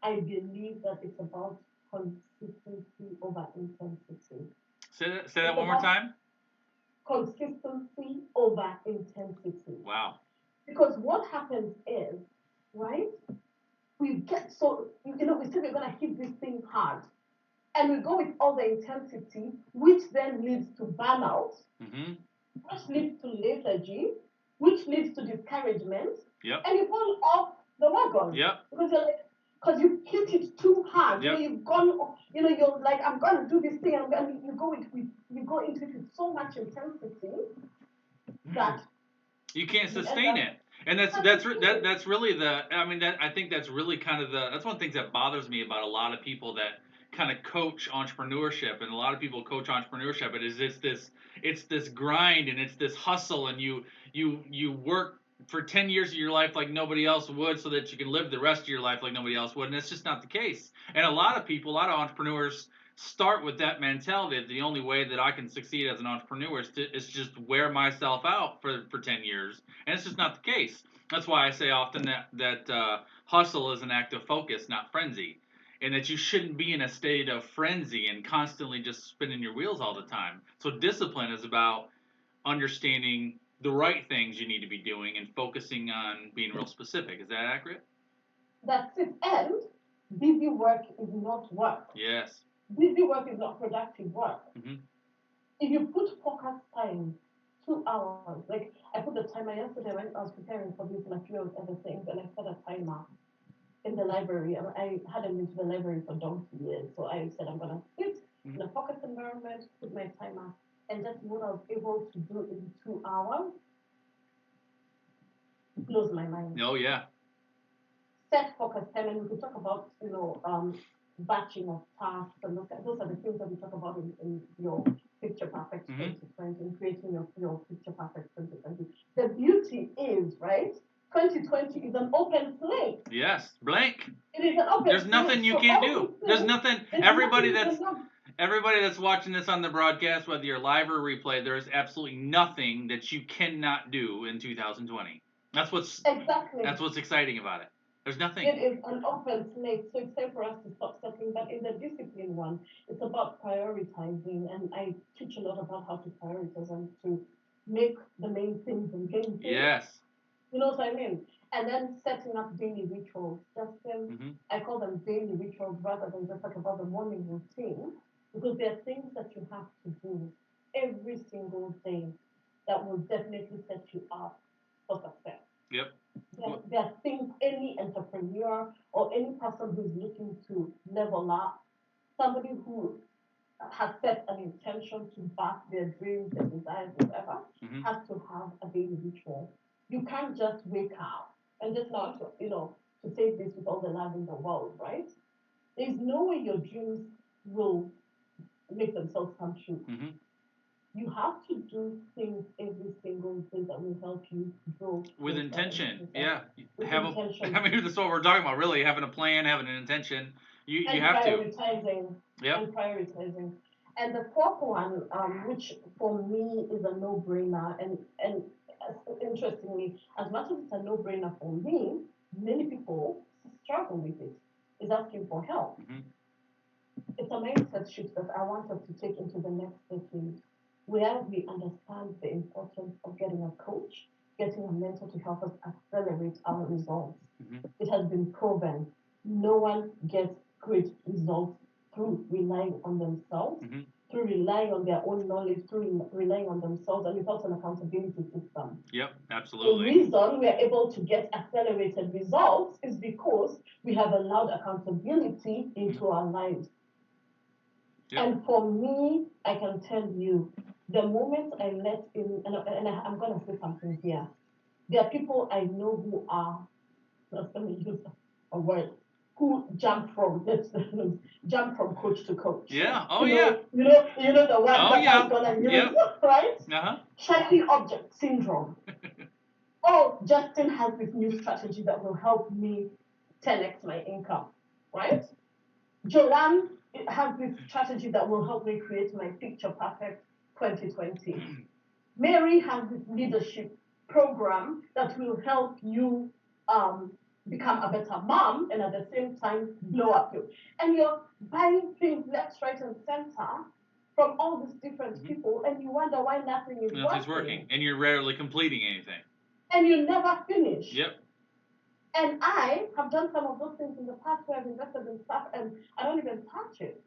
I believe that it's about consistency over intensity. Say that one more time. Consistency over intensity. Wow. Because what happens is, right, we get so, we say we're going to hit this thing hard. And we go with all the intensity, which then leads to burnout, which leads to lethargy, which leads to discouragement. Yep. And you fall off the wagon. Yep. Because you hit it too hard. Yep. You've gone, you're like, I'm going to do this thing. And you go into it with so much intensity that you can't sustain it. And that's really I think that's really kind of that's one of the things that bothers me about a lot of people that kind of coach entrepreneurship, and a lot of people coach entrepreneurship. It's this grind and it's this hustle, and you work for 10 years of your life like nobody else would, so that you can live the rest of your life like nobody else would, and it's just not the case. And a lot of entrepreneurs start with that mentality. The only way that I can succeed as an entrepreneur is just wear myself out for 10 years, and it's just not the case. That's why I say often that hustle is an act of focus, not frenzy, and that you shouldn't be in a state of frenzy and constantly just spinning your wheels all the time. So discipline is about understanding the right things you need to be doing and focusing on being real specific. Is that accurate? That's it. And busy work is not work. Yes. Busy work is not productive work. Mm-hmm. If you put focus time, 2 hours, like I put the timer yesterday when I was preparing for this, like few other things, and I set a timer in the library. I hadn't been to the library for donkey years, so I said I'm going to sit in a focus environment, put my timer, and that's what I was able to do in 2 hours. Blows my mind. Oh, yeah. Set focus time, and we could talk about, batching of tasks, and those are the things that we talk about in your Picture Perfect 2020, and creating your Picture Perfect 2020. The beauty is, right, 2020 is an open slate. Yes, blank. It is an open There's nothing you can't do. There's nothing. Everybody that's watching this on the broadcast, whether you're live or replay, there is absolutely nothing that you cannot do in 2020. That's what's exciting about it. There's nothing. It is an open slate, so it's time for us to stop settling. But in the discipline one, it's about prioritizing, and I teach a lot about how to prioritize and to make the main things the main things. Yes. You know what I mean? And then setting up daily rituals. I call them daily rituals rather than just talk about the morning routine, because there are things that you have to do every single day that will definitely set you up for success. Yep. There are things any entrepreneur or any person who's looking to level up, somebody who has set an intention to back their dreams, their desires, whatever, has to have a daily ritual. You can't just wake up and just not, to say this with all the love in the world, right? There's no way your dreams will make themselves come true. Mm-hmm. You have to do things every single day that will help you grow. With intention, yeah. Intention. That's what we're talking about, really, having a plan, having an intention. You have to. And prioritizing. And the fourth one, which for me is a no-brainer, and interestingly, as much as it's a no-brainer for me, many people struggle with it, is asking for help. Mhm. It's a mindset shift that I want us to take into the next decade, where we understand the importance of getting a coach, getting a mentor to help us accelerate our results. Mhm. It has been proven no one gets great results through relying on themselves, Mhm. through relying on their own knowledge, through relying on themselves, and without an accountability system. Yep, The absolutely. reason we are able to get accelerated results is because we have allowed accountability into our lives. Yep. And for me, I can tell you, the moment I let in, I'm going to say something here. There are people I know who are, let me use a word, who jump from, let's jump from coach to coach. Yeah. Oh yeah. You know the word Oh that I was yeah. going to use, Yep. right? Uh-huh. Shiny object syndrome. Oh, Justin has this new strategy that will help me 10x my income, right? JOANNE has this strategy that will help me create my picture perfect 2020. Mary has this leadership program that will help you um, become a better mom and at the same time blow up you. And you're buying things left, right, and center from all these different Mhm. people, and you wonder why nothing is Nothing's working, and you're rarely completing anything. And you never finish. Yep. And I have done some of those things in the past where I've invested in stuff and I don't even touch it.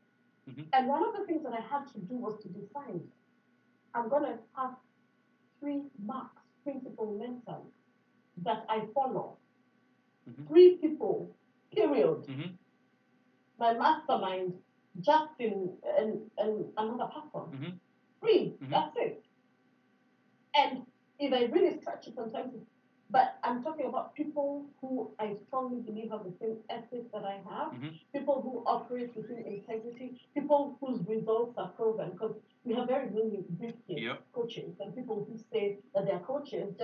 Mhm. And one of the things that I had to do was to decide I'm going to have 3 marks, principal mentors that I follow. Mhm. 3 people, period. Mhm. My mastermind, Justin, and another person. Mhm. 3, Mhm. that's it. And if I really stretch it sometimes, but I'm talking about people who I strongly believe have the same ethics that I have, Mhm. people who operate within integrity, people whose results are proven. Because we have very many briefcase Yep. coaches and people who say that they're coaches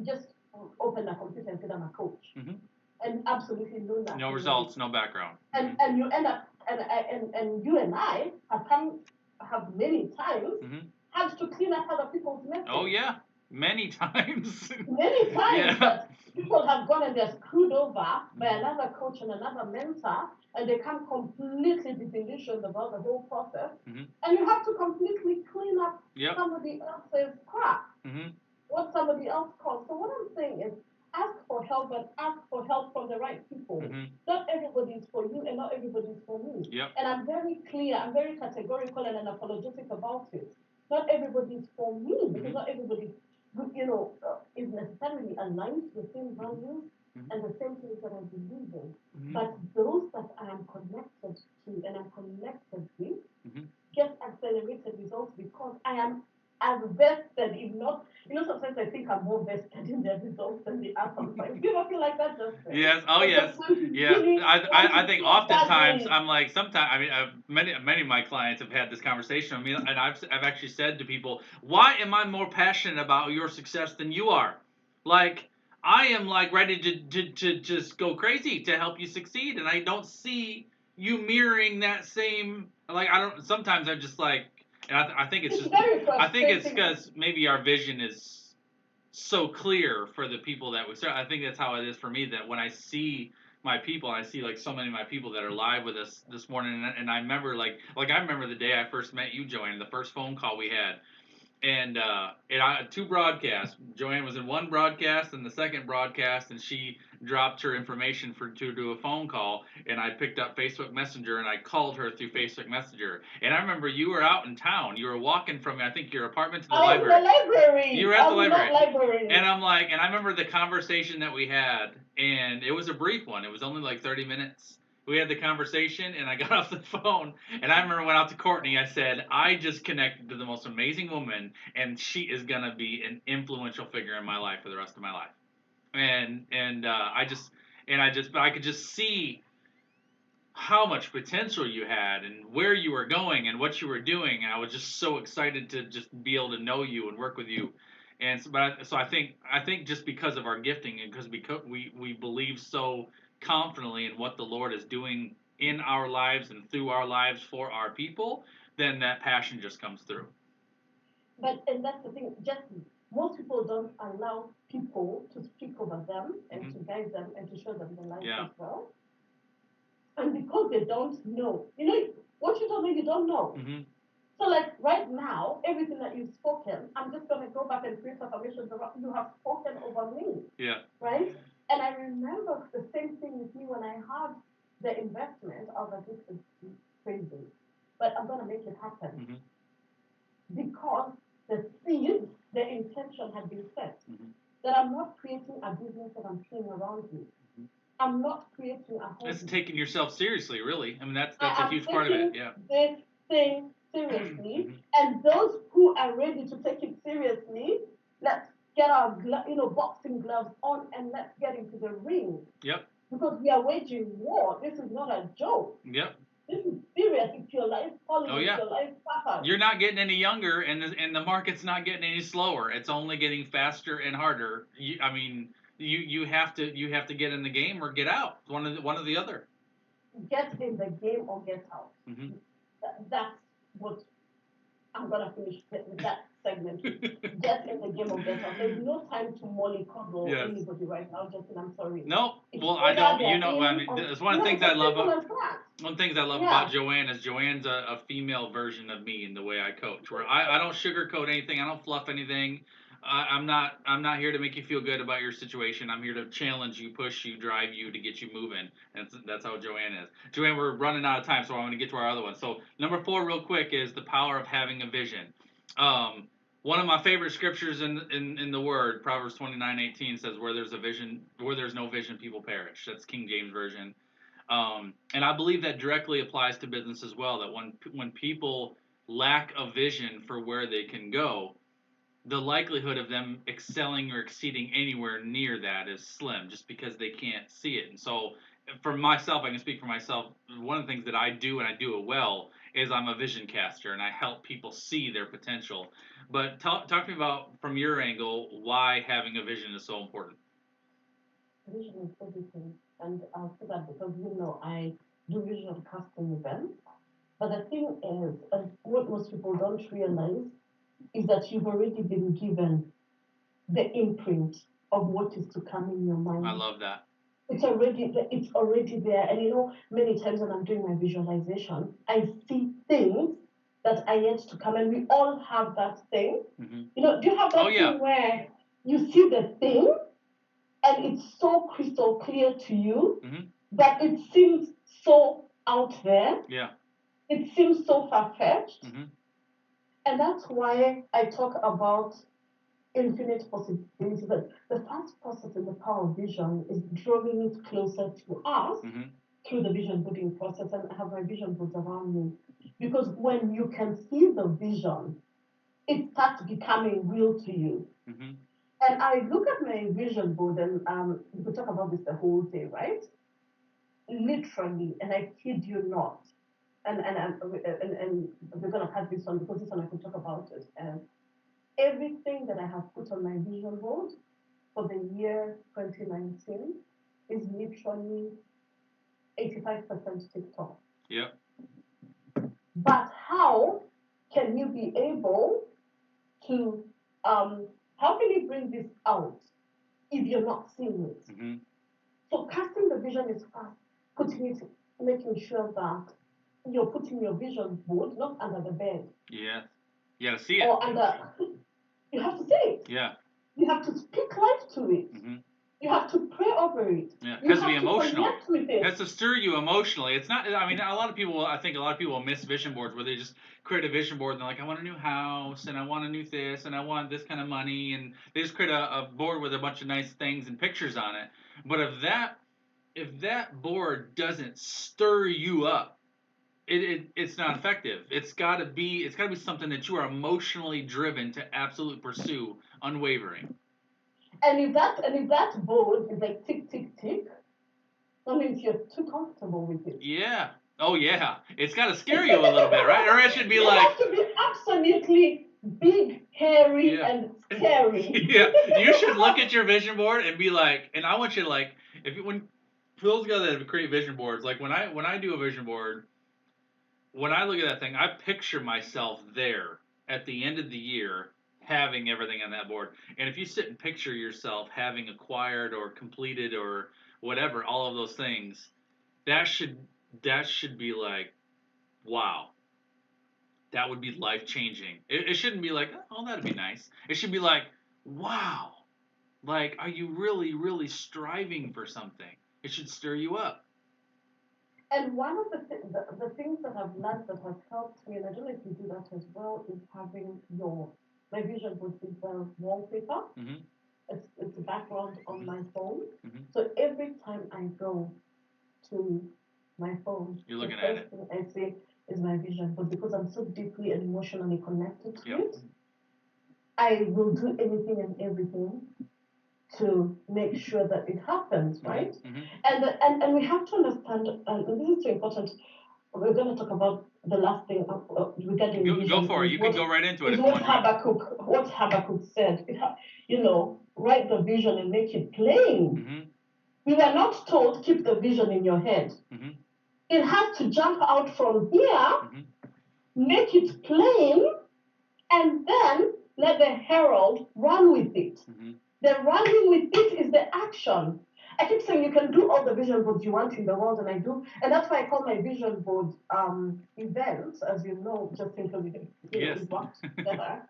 just open a computer and say I'm a coach, Mhm. and absolutely know nothing. No results, no background. And you end up and you and I have many times Mhm. had to clean up other people's messes. Oh yeah, many times. Many times Yeah. that people have gone and they're screwed over by Mhm. another coach and another mentor, and they come completely disillusioned about the whole process. Mhm. And you have to completely clean up Yep. somebody else's crap, Mhm. what somebody else caused. So what I'm saying is ask for help, but ask for help from the right people. Mhm. Not everybody is for you and not everybody is for me. Yep. And I'm very clear, I'm very categorical and unapologetic about it. Not everybody is for me because Mhm. not everybody is necessarily aligned to the same values Mhm. and the same things that I believe in. Mhm. But those that I am connected to and I'm connected with Mhm. get accelerated results because I am as vested, if not, sometimes I think I'm more vested in their results than the are sometimes. Do you ever feel like that, Justin? Yes. Oh I yes. just want to Yeah. really want I to think feel oftentimes badly. I'm like sometimes I mean many of my clients have had this conversation with me, and I've actually said to people, why am I more passionate about your success than you are? Like I am like ready to just go crazy to help you succeed, and I don't see you mirroring that same, like I don't, sometimes I'm just like, and I think it's It's just, very I think it's frustrating. because maybe our vision is so clear for the people that we serve. I think that's how it is for me, that when I see my people, I see like so many of my people that are live with us this morning, and I remember like I remember the day I first met you, Joanne, the first phone call we had, and I had 2 broadcasts. Joanne was in one broadcast and the second broadcast, and she dropped her information to do a phone call, and I picked up Facebook Messenger and I called her through Facebook Messenger. And I remember you were out in town. You were walking from, I think, your apartment to the I was in the library. You library. were at I the was in that library. library. And I'm like, and I remember the conversation that we had, and it was a brief one. It was only like 30 minutes. We had the conversation, and I got off the phone, and I remember went out to Courtney. I said, I just connected to the most amazing woman, and she is gonna be an influential figure in my life for the rest of my life. But I could just see how much potential you had and where you were going and what you were doing, and I was just so excited to just be able to know you and work with you. And so, I think just because of our gifting, and because we believe so confidently in what the Lord is doing in our lives and through our lives for our people, then that passion just comes through. And that's the thing, just most people don't allow people to speak over them and to guide them and to show them the light as well. And because they don't know, what you don't know, you don't know. So, like right now, everything that you've spoken, I'm just going to go back and create affirmations about you have spoken over me. Yeah. Right? And I remember the same thing with me when I had the investment. I was like, this is crazy, but I'm going to make it happen. Because the seed, the intention had been set. That I'm not creating a business that I'm seeing around me. I'm not creating a home. It's taking yourself seriously, really. I mean, that's a huge part of it. Yeah. This thing seriously, and those who are ready to take it seriously, let's get our boxing gloves on and let's get into the ring. Yep. Because we are waging war. This is not a joke. Yep. This is serious. It's your life calling. Oh, yeah. It's your life purpose. You're not getting any younger, and the market's not getting any slower. It's only getting faster and harder. You have to get in the game or get out. One or the other. Get in the game or get out. That's what I'm gonna finish with that segment. Get in the game or get out. There's no time to mollycoddle anybody right now. Justin, I'm sorry. No, well, I don't. I mean, it's one of the things I love. One of the things I love about Joanne is Joanne's a female version of me in the way I coach. Where I don't sugarcoat anything. I don't fluff anything. I'm not here to make you feel good about your situation. I'm here to challenge you, push you, drive you to get you moving. And that's how Joanne is. Joanne, we're running out of time, so I want to get to our other one. So number 4, real quick, is the power of having a vision. One of my favorite scriptures in the Word, Proverbs 29:18, says, "Where there's no vision, people perish." That's King James version. And I believe that directly applies to business as well. That when people lack a vision for where they can go, the likelihood of them excelling or exceeding anywhere near that is slim, just because they can't see it. And so, for myself, I can speak for myself. One of the things that I do, and I do it well, is I'm a vision caster, and I help people see their potential. But talk to me about, from your angle, why having a vision is so important. Vision is everything, and I'll say that because I do vision casting events. But the thing is, and what most people don't realize, is that you've already been given the imprint of what is to come in your mind. I love that. It's already there. And many times when I'm doing my visualization, I see things that are yet to come, and we all have that thing. Do you have that thing where you see the thing and it's so crystal clear to you, but it seems so out there? Yeah. It seems so far-fetched. And that's why I talk about infinite possibilities. But the first process in the power of vision is drawing it closer to us through the vision boarding process. And I have my vision boards around me. Because when you can see the vision, it starts becoming real to you. And I look at my vision board, and we could talk about this the whole day, right? Literally, and I kid you not. And we're gonna cut this one because this one I could talk about it. And everything that I have put on my vision board for the year 2019 is literally 85% TikTok. Yep. But how can you be able to how can you bring this out if you're not seeing it? So casting the vision is first making sure that you're putting your vision board not under the bed. Yeah. You gotta see it. Or you have to see it. Yeah. You have to speak life to it. You have to pray over it. Yeah, it has to be emotional. It has to stir you emotionally. It's not. I mean, I think a lot of people miss vision boards where they just create a vision board and they're like, I want a new house and I want a new this and I want this kind of money, and they just create a board with a bunch of nice things and pictures on it. But if that board doesn't stir you up, it's not effective. It's gotta be something that you are emotionally driven to absolutely pursue, unwavering. And if that board is like tick tick tick, that means you're too comfortable with it. Yeah. Oh yeah. It's got to scare you a little bit, right? Or it should be like. It has to be absolutely big, hairy, and scary. Yeah. You should look at your vision board and be like, and I want you to like, for those guys that create vision boards, like when I do a vision board, when I look at that thing, I picture myself there at the end of the year having everything on that board. And if you sit and picture yourself having acquired or completed or whatever, all of those things, that should be like, wow, that would be life changing. It shouldn't be like, oh, that'd be nice. It should be like, wow, like, are you really, really striving for something? It should stir you up. And one of the things that I've learned that has helped me, and I don't know if you do that as well, is having my vision board is the wallpaper. Mm-hmm. It's a background on my phone. Mm-hmm. So every time I go to my phone, you're looking the at first thing I see is my vision board because I'm so deeply and emotionally connected to it. I will do anything and everything to make sure that it happens, right? Mm-hmm. And we have to understand, and this is so important. We're going to talk about the last thing regarding vision. Go for it. You can go right into it if you want. What Habakkuk said. Write the vision and make it plain. Mm-hmm. We were not told keep the vision in your head. Mm-hmm. It has to jump out from here, mm-hmm. make it plain, and then let the herald run with it. Mm-hmm. The running with it is the action. I keep saying you can do all the vision boards you want in the world, and I do, and that's why I call my vision board events, as you know, just because we've worked together.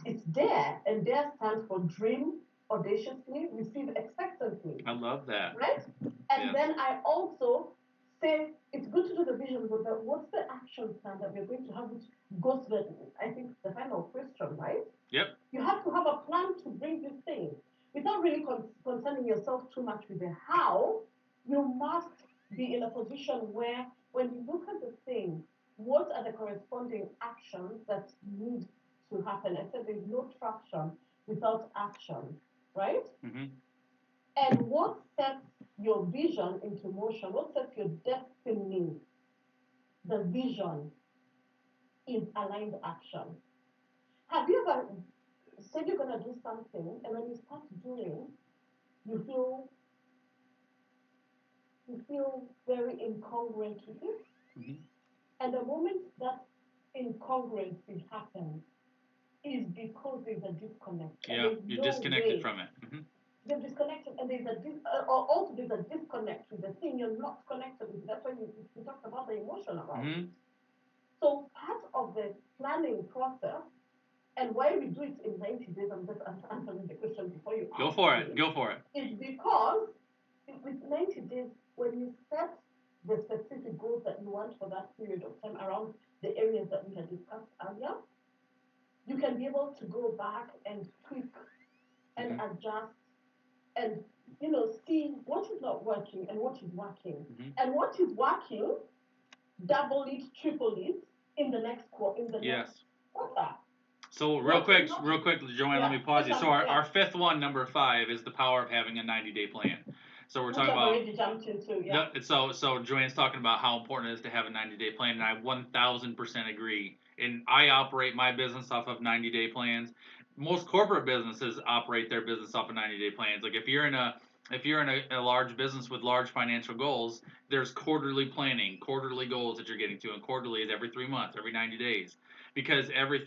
It's dare, and dare stands for dream audaciously, receive expectantly. I love that. Right? And then I also say it's good to do the vision board, but what's the action plan that we're going to have, which goes to the final question, right? Yep. You have to have a plan to bring this thing. Without really concerning yourself too much with the how, you must be in a position where when you look at the thing, what are the corresponding actions that need to happen? I said there's no traction without action, right? Mm-hmm. And what sets your vision into motion? What sets your destiny? The vision is aligned action. Have you ever said you're going to do something, and when you start doing, you feel very incongruent with it? Mm-hmm. And the moment that incongruency happens is because there's a disconnect. Yeah, you're disconnected from it. Mm-hmm. You're disconnected, and also there's a disconnect with the thing you're not connected with. That's why we talked about the emotion around it. So part of the planning process, and why we do it in 90 days, I'm just answering the question before you Go for it. Is because with 90 days, when you set the specific goals that you want for that period of time around the areas that we had discussed earlier, you can be able to go back and tweak and adjust and see what is not working and what is working. And what is working, double it, triple it in the next quarter. So real quick, Joanne, let me pause you. So our fifth one, number 5, is the power of having a 90-day plan. So we're talking about. Already jumped into, So Joanne's talking about how important it is to have a 90-day plan, and I 1,000% agree. And I operate my business off of 90-day plans. Most corporate businesses operate their business off of 90-day plans. Like if you're in a large business with large financial goals, there's quarterly planning, quarterly goals that you're getting to, and quarterly is every 3 months, every 90 days. Because every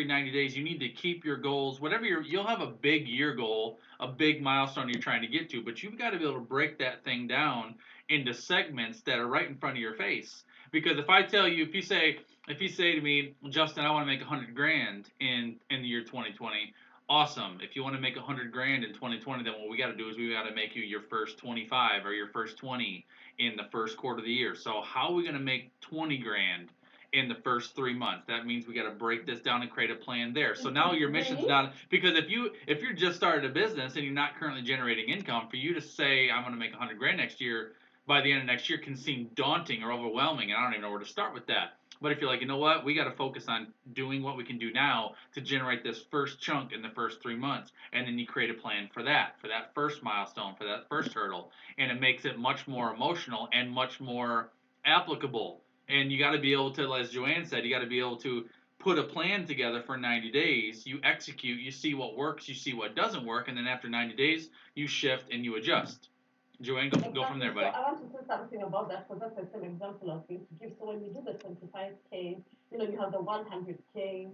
90 days you need to keep your goals, whatever you'll have a big year goal, a big milestone you're trying to get to, but you've got to be able to break that thing down into segments that are right in front of your face. Because if you say to me, Justin, I want to make $100,000 in the year 2020. Awesome. If you want to make $100,000 in 2020, then what we got to do is we got to make you your first 25 or your first 20 in the first quarter of the year. So how are we going to make $20,000 in the first 3 months? That means we got to break this down and create a plan there. So now your mission's not, because if you're just started a business and you're not currently generating income, for you to say I'm going to make $100,000 next year, by the end of next year can seem daunting or overwhelming, and I don't even know where to start with that. But if you're like, you know what, we got to focus on doing what we can do now to generate this first chunk in the first 3 months, and then you create a plan for that first milestone, for that first hurdle, and it makes it much more emotional and much more applicable. And you got to be able to, as Joanne said, you got to be able to put a plan together for 90 days. You execute, you see what works, you see what doesn't work, and then after 90 days, you shift and you adjust. Joanne, go from there, buddy. So I want to say something about that because that's the same example I was going to give. So when you do the 25K, you have the 100K,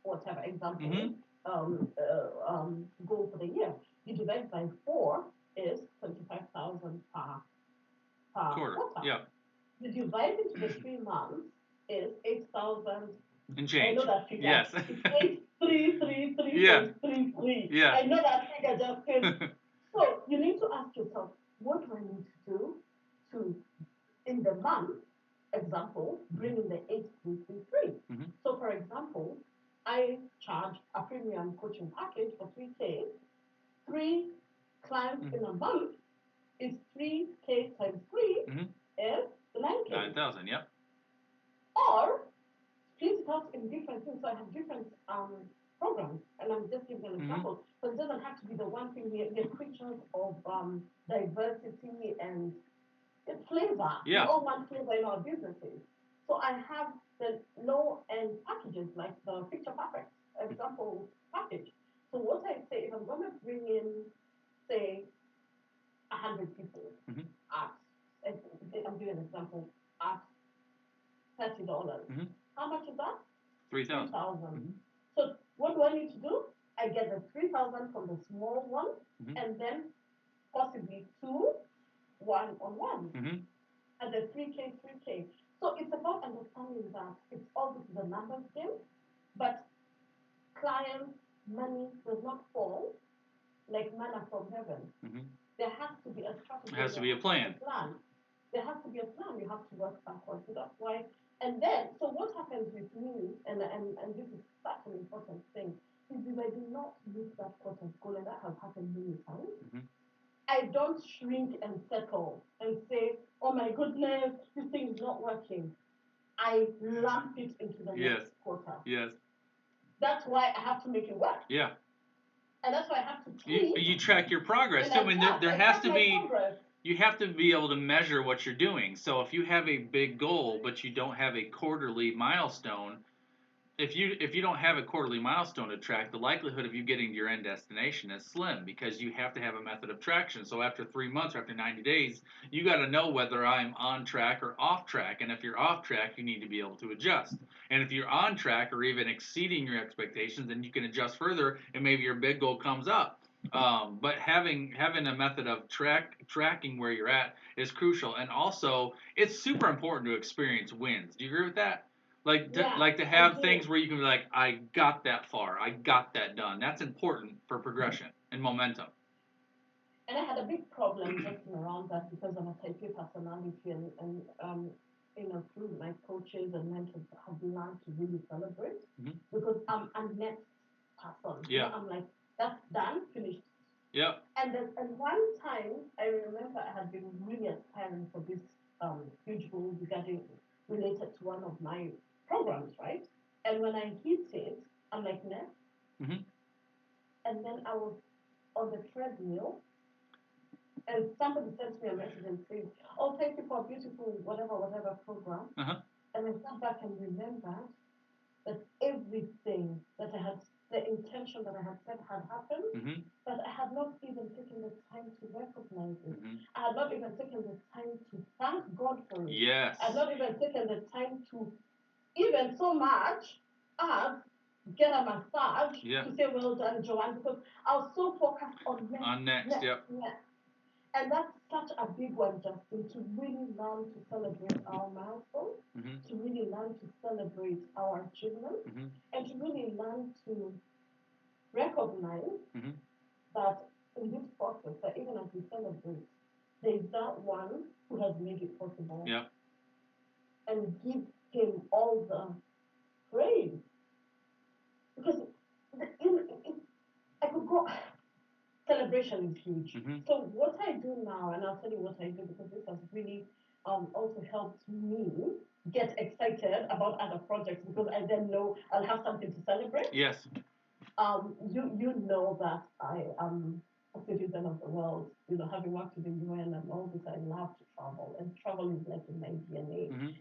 whatever example, Mm-hmm. goal for the year. You divide by 4 is 25,000 per Quarter. quarter. Yeah. You divide into the 3 months is 8,000. And change. I know that figure. Yes. It's 8,333 Yeah. times 3. Yeah. I know that figure just came. So you need to ask yourself, what do I need to do to, in the month, example, bring in the 8,333. Mm-hmm. So for example, I charge a premium coaching package for 3K. 3 clients in a month is 3K times 3 is 9K. 9,000, yep. Or split it out in different things. So I have different programs, and I'm just giving an example. So it doesn't have to be the one thing. We're creatures of diversity and flavor. Yeah. We all want flavor in our businesses. So I have the low-end packages, like the Picture Perfect example package. So what I say, if I'm going to bring in, say, 100 people at, I'm giving an example, at $30. How much is that? 3,000. 3,000. So what do I need to do? I get the 3,000 from the small one, and then possibly 2 one-on-one, and the 3K, 3K. So it's about understanding that it's all this is a numbers game, but clients' money does not fall like manna from heaven. There has to be a strategy. There has to be a plan. There has to be a plan. You have to work backwards. So that's why. And then, so what happens with me, and this is such an important thing, is if I do not meet that quarter's goal, and that has happened many times, I don't shrink and settle and say, oh my goodness, this thing is not working. I lump it into the next quarter. Yes. That's why I have to make it work. Yeah. And that's why I have to tweak. You track your progress too. I mean, there has to be. You have to be able to measure what you're doing. So if you have a big goal, but you don't have a quarterly milestone, if you don't have a quarterly milestone to track, the likelihood of you getting to your end destination is slim because you have to have a method of traction. So after 3 months or after 90 days, you got to know whether I'm on track or off track. And if you're off track, you need to be able to adjust. And if you're on track or even exceeding your expectations, then you can adjust further and maybe your big goal comes up. But having a method of tracking where you're at is crucial. And also, it's super important to experience wins. Do you agree with that? Like to have things where you can be like, I got that far, I got that done. That's important for progression and momentum. And I had a big problem working around that because I'm a type A personality, and through my coaches and mentors have learned to really celebrate because I'm a next person. Yeah. I'm like, that's done, finished. Yeah. And one time I remember I had been really aspiring for this huge goal related to one of my programs, right? And when I hit it, I'm like, next. And then I was on the treadmill, and somebody sent me a message and said, oh, thank you for a beautiful whatever program. And I sat back and remembered that everything that I had, the intention that I had said had happened, but I had not even taken the time to recognize it. I had not even taken the time to thank God for it. Yes. I had not even taken the time to even so much as get a massage to say, well done, Joanne, because I was so focused on next. And that's such a big one, Justin, to really learn to celebrate our milestones, to really learn to celebrate our achievements, and to really learn to recognize that in this process, that even as we celebrate, there's that one who has made it possible. Yeah. And give him all the praise. Because I could go, celebration is huge. So what I do now, and I'll tell you what I do because this has really also helped me get excited about other projects because I then know I'll have something to celebrate. Yes. You know that I am a citizen of the world, having worked with the UN and all this, I love to travel, and travel is like in my DNA.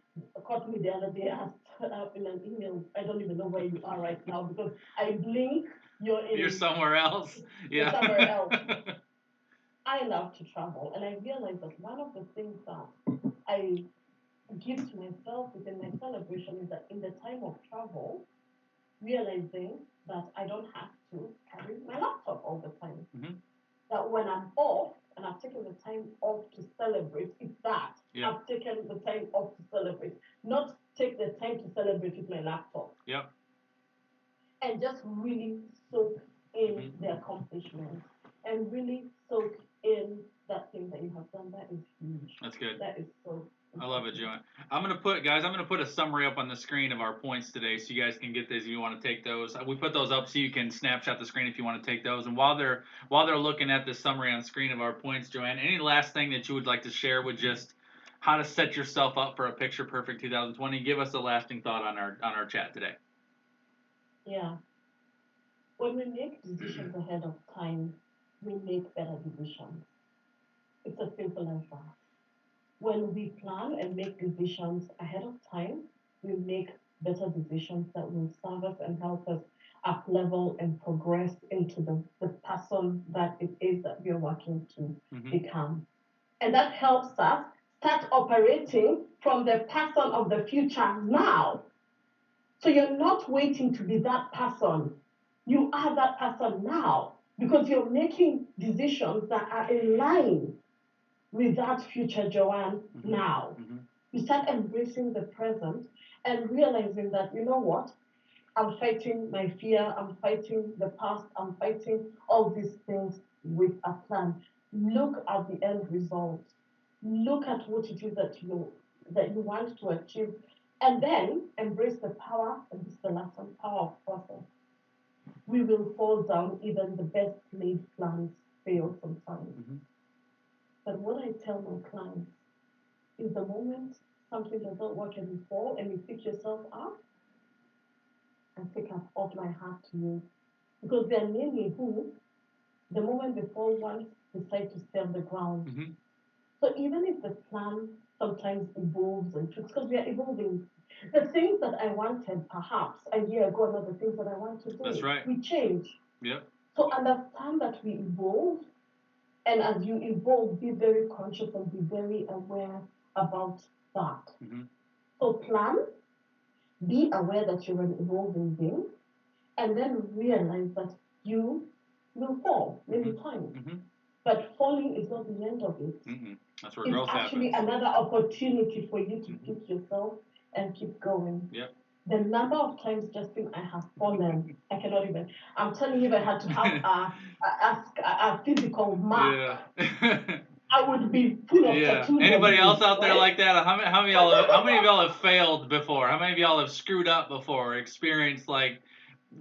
Caught me the other day, asked in an email, I don't even know where you are right now because I blink, you're somewhere else. You're somewhere else. I love to travel, and I realize that one of the things that I give to myself within my celebration is that in the time of travel, realizing that I don't have to carry my laptop all the time. Mm-hmm. That when I'm off and I've taken the time off to celebrate, it's that. Yeah. I've taken the time off to celebrate, not take the time to celebrate with my laptop. Yep. And just really soak in Mm-hmm. the accomplishments and really soak in that thing that you have done. That is huge. That's good. That is so I love it, important. Joanne. I'm gonna put a summary up on the screen of our points today, so you guys can get these if you want to take those. We put those up so you can snapshot the screen if you want to take those. And while they're looking at the summary on screen of our points, Joanne, any last thing that you would like to share with just how to set yourself up for a picture perfect 2020? Give us a lasting thought on our chat today. Yeah. When we make decisions ahead of time, we make better decisions. It's as simple as that. When we plan and make decisions ahead of time, we make better decisions that will serve us and help us up level and progress into the person that it is that we are working to Mm-hmm. become. And that helps us start operating from the person of the future now. So you're not waiting to be that person. You are that person now because you're making decisions that are in line with that future Joanne Mm-hmm. now. Mm-hmm. You start embracing the present and realizing that, you know what? I'm fighting my fear, I'm fighting the past, I'm fighting all these things with a plan. Look at the end result. Look at what it is that you want to achieve, and then embrace the power, and this is the last one, power of process. We will fall down, even the best laid plans fail sometimes. Mm-hmm. But what I tell my clients is the moment something does not work and you fall and you pick yourself up, I pick up off my heart to you. Because there are many who, the moment they fall once, decide to stay on the ground. Mm-hmm. So even if the plan sometimes evolves and tweaks, because we are evolving, the things that I wanted perhaps a year ago are not the things that I want today. That's right. We change. Yep. So understand that we evolve, and as you evolve, be very conscious and be very aware about that. Mm-hmm. So plan, be aware that you're an evolving being, and then realize that you will fall many times. Mm-hmm. But falling is not the end of it. Mm-hmm. That's where It's growth actually happens. another opportunity for you to Mm-hmm. pick yourself and keep going. Yep. The number of times, Justin, I have fallen, I cannot even. I'm telling you, if I had to have a physical mark, Yeah. I would be full of Yeah. tattoos on Anybody else me, out there right? like that? How many of y'all have failed before? How many of y'all have screwed up before? Experienced like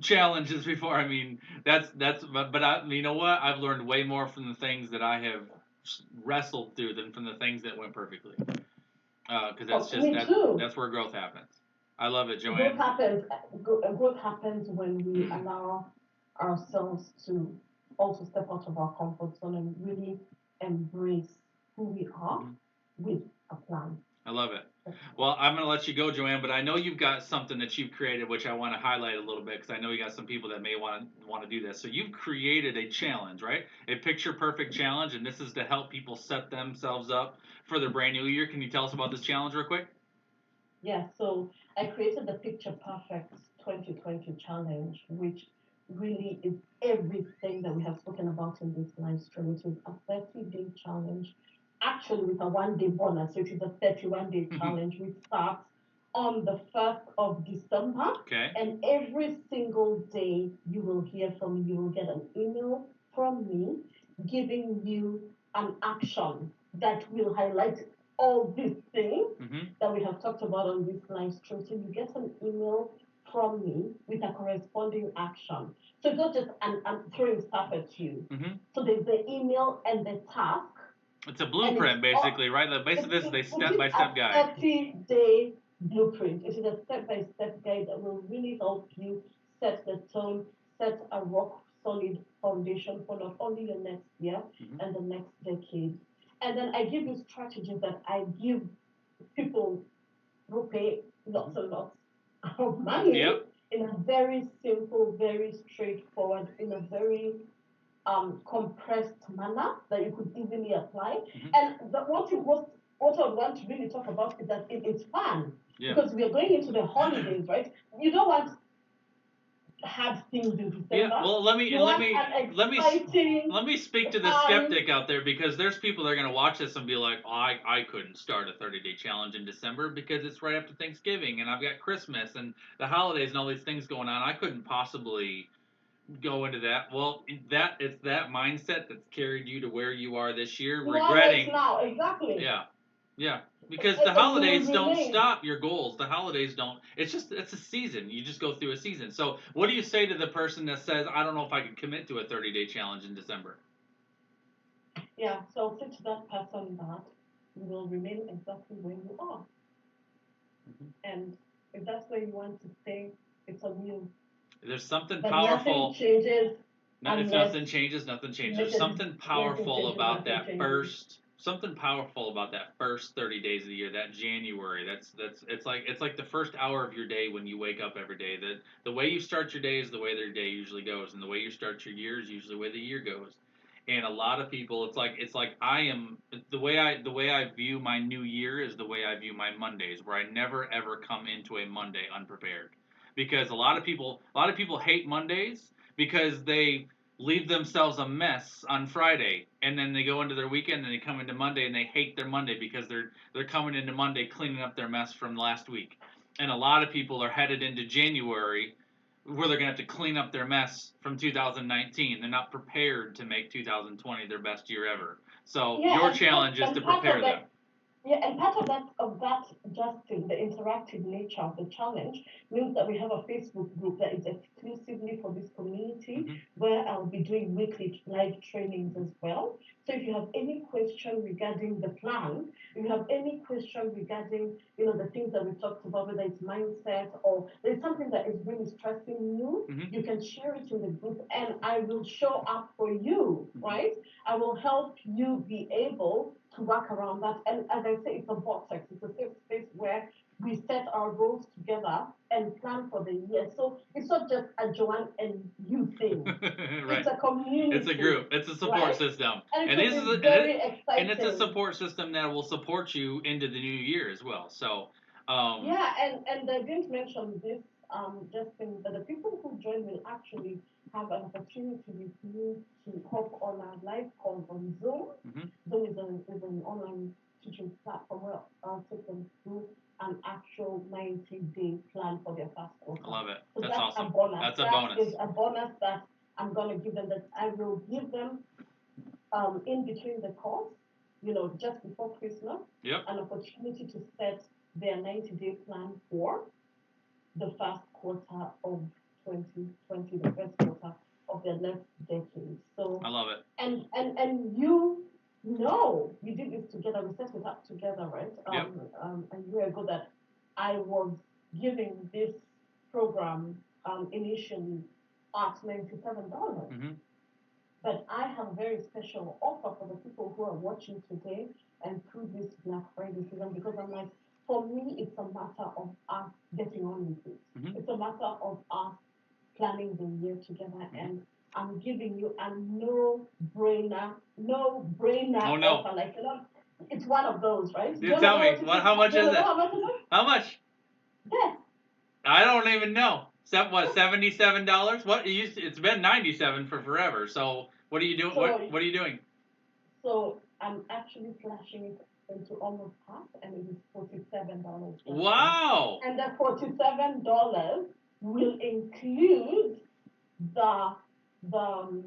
challenges before? I mean, you know what? I've learned way more from the things that I have wrestled through than from the things that went perfectly. Because Me too. that's where growth happens. I love it, Growth Joanne. happens. Growth happens when we allow ourselves to also step out of our comfort zone and really embrace who we are Mm-hmm. with a plan. I love it. Well, I'm going to let you go, Joanne, but I know you've got something that you've created, which I want to highlight a little bit because I know you got some people that may want to do this. So you've created a challenge, right? A picture perfect challenge, and this is to help people set themselves up for their brand new year. Can you tell us about this challenge real quick? Yeah, so I created the Picture Perfect 2020 challenge, which really is everything that we have spoken about in this live stream. It is a 30-day challenge, actually with a 1-day bonus. So it is a 31-day challenge, which starts on the 1st of December. Okay. And every single day you will hear from me. You will get an email from me giving you an action that will highlight all these things that we have talked about on this live stream. So you get an email from me with a corresponding action. So it's not just I'm throwing stuff at you. Mm-hmm. So there's the email and the task. It's a blueprint, basically, right? Basically, this is a step-by-step guide. 30-day blueprint. It is a step-by-step guide that will really help you set the tone, set a rock solid foundation for not only your next year and the next decade. And then I give you strategies that I give people who pay lots and lots of money in a very simple, very straightforward, in a very compressed manner that you could easily apply. And what I want to really talk about is that it's fun because we are going into the holidays, right? You don't want hard things in December. Yeah, well, let me You let want me an let me exciting let me speak to the fun. skeptic out there, because there's people that are going to watch this and be like, oh, I couldn't start a 30-day challenge in December because it's right after Thanksgiving and I've got Christmas and the holidays and all these things going on. I couldn't possibly go into that. Well, it's that mindset that's carried you to where you are this year, You are right regretting. now, exactly. Yeah, yeah. Because the And you will holidays don't remain. stop your goals. The holidays don't. It's a season. You just go through a season. So, what do you say to the person that says, "I don't know if I can commit to a 30-day challenge in December"? Yeah, so say to that person that you will remain exactly where you are. Mhm. And if that's where you want to stay, it's on you. There's something But nothing powerful. changes If unless nothing changes, nothing you changes. make There's a something nothing powerful changes, about nothing that changes. first. Something powerful about that first 30 days of the year. That January. That's it's like the first hour of your day when you wake up every day. The way you start your day is the way your day usually goes, and the way you start your year is usually the way the year goes. And a lot of people, it's like I am the way I view my new year is the way I view my Mondays, where I never ever come into a Monday unprepared, because a lot of people hate Mondays because they leave themselves a mess on Friday, and then they go into their weekend and they come into Monday and they hate their Monday because they're coming into Monday cleaning up their mess from last week. And a lot of people are headed into January where they're going to have to clean up their mess from 2019. They're not prepared to make 2020 their best year ever. So Yeah, your challenge is to part prepare of them. it. Yeah, and part of that Justin, the interactive nature of the challenge means that we have a Facebook group that is exclusively for this community, Mm-hmm. where I'll be doing weekly live trainings as well. So if you have any question regarding the plan, if you have any question regarding, the things that we talked about, whether it's mindset or there's something that is really stressing you, Mm-hmm. you can share it in the group and I will show up for you, Mm-hmm. right? I will help you be able to work around that. And as I say, it's a vortex. It's a safe space where we set our goals together and plan for the year. So it's not just a Joanne and you thing. Right. It's a community. It's a group. It's a support right? system. And And it this is can be a, very and it's a exciting. support system that will support you into the new year as well. So, Yeah, and I didn't mention this, Justin, but the people who join will actually have an opportunity with me to hop on a live call on Zoom. mhm, Zoom is an online teaching platform where I'll take them through an actual 90-day plan for their first I quarter. love it. So That's that's a awesome. bonus. That's a That bonus. is a bonus that I'm going to give them, that I will give them in between the course, just before Christmas, Yep. an opportunity to set their 90-day plan for the first quarter of 2020, the first quarter of their next decade. So, I love it. and we did this together, we set it up together, right? Yep. A year ago that I was giving this program initially at $97. hmm But I have a very special offer for the people who are watching today and through this Black Friday season, because I'm like, for me, it's a matter of us getting on with it. hmm It's a matter of us planning the year together, hmm and I'm giving you a no brainer Oh no. offer. Like, it's one of those, right? Do You you wanna tell know me. what it What? is? How much Do you is wanna know it? how much it is? How much? Yes. I don't even know. $77? What? It's been 97 for forever. So what are you doing? So What are you doing? So I'm actually slashing it into almost half, and it is $47. Wow. And the $47 will include the the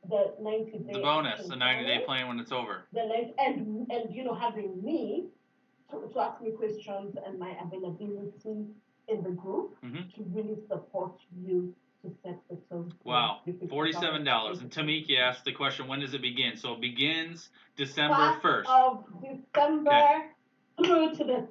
the 90 The day bonus, action the 90-day challenge, plan when it's over. and having me to ask me questions and my availability in the group hmm to really support you to set the tone for Wow. the fiscal year $47. And Tamiki 2020. asked the question, when does it begin? So it begins December 1st 1st. of Okay. December through to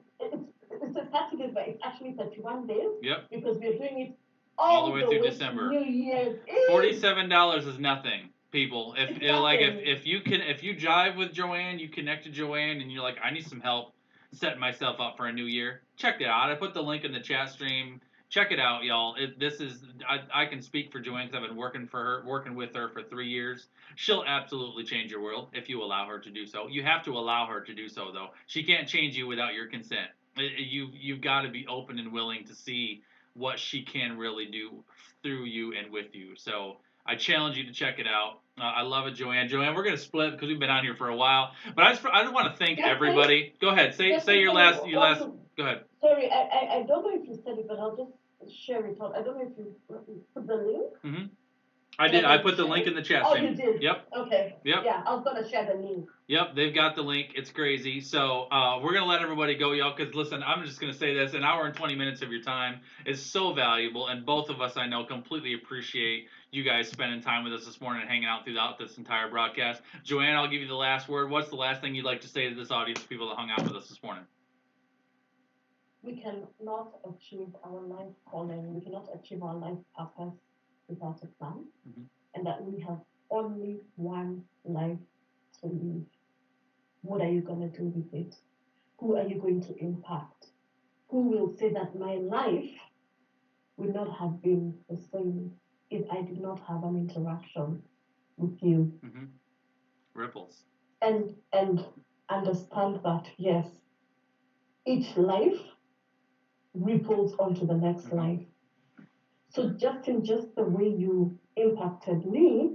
it's a 30 days, but it's actually 31 days Yep. because we're doing it All the all way the through way to December. New Year's Eve. $47 is nothing, people. It's If nothing. if you jive with Joanne, you connect to Joanne, and you're like, I need some help setting myself up for a new year. Check it out. I put the link in the chat stream. Check it out, y'all. I can speak for Joanne because I've been working with her for 3 years. She'll absolutely change your world if you allow her to do so. You have to allow her to do so, though. She can't change you without your consent. You've got to be open and willing to see what she can really do through you and with you. So I challenge you to check it out. I love it, Joanne. Joanne, we're gonna split because we've been on here for a while. But I just want to thank everybody. Go ahead, say your last. Go ahead. Sorry, I don't know if you said it, but I'll just share it out. I don't know if you put the link. Mm-hmm. I did. I put the link in the chat. Oh, you did? Yep. Okay. Yep. Yeah, I was going to share the link. Yep, they've got the link. It's crazy. So we're going to let everybody go, y'all, because, listen, I'm just going to say this. An hour and 20 minutes of your time is so valuable, and both of us, I know, completely appreciate you guys spending time with us this morning and hanging out throughout this entire broadcast. Joanne, I'll give you the last word. What's the last thing you'd like to say to this audience, people that hung out with us this morning? We cannot achieve our life calling. We cannot achieve our life purpose without a plan, and that we have only one life to live. What are you going to do with it? Who are you going to impact? Who will say that my life would not have been the same if I did not have an interaction with you? Ripples. And understand that, yes, each life ripples onto the next life. So just the way you impacted me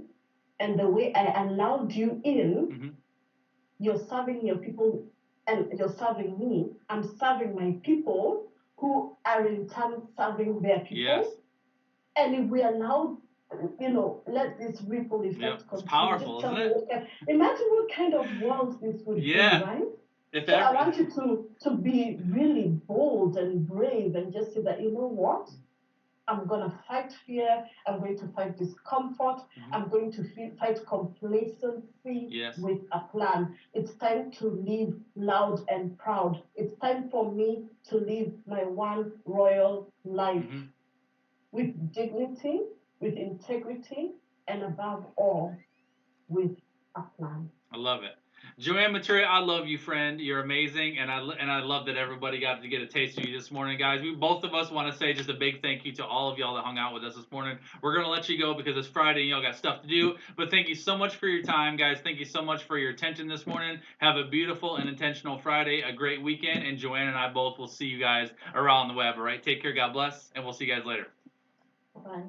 and the way I allowed you in, you're serving your people and you're serving me. I'm serving my people who are in turn serving their people. Yes. And if we allow, let this ripple effect continue. It's powerful, isn't it? Imagine what kind of world this would be, right? So I want you to be really bold and brave and just say that, you know what? I'm going to fight fear. I'm going to fight discomfort. I'm going to fight complacency with a plan. It's time to live loud and proud. It's time for me to live my one royal life with dignity, with integrity, and above all, with a plan. I love it. Joanne MUTURI, I love you, friend. You're amazing, and I love that everybody got to get a taste of you this morning, guys. We both of us want to say just a big thank you to all of y'all that hung out with us this morning. We're gonna let you go because it's Friday and y'all got stuff to do. But thank you so much for your time, guys. Thank you so much for your attention this morning. Have a beautiful and intentional Friday, a great weekend, and Joanne and I both will see you guys around the web. All right, take care, God bless, and we'll see you guys later. Bye.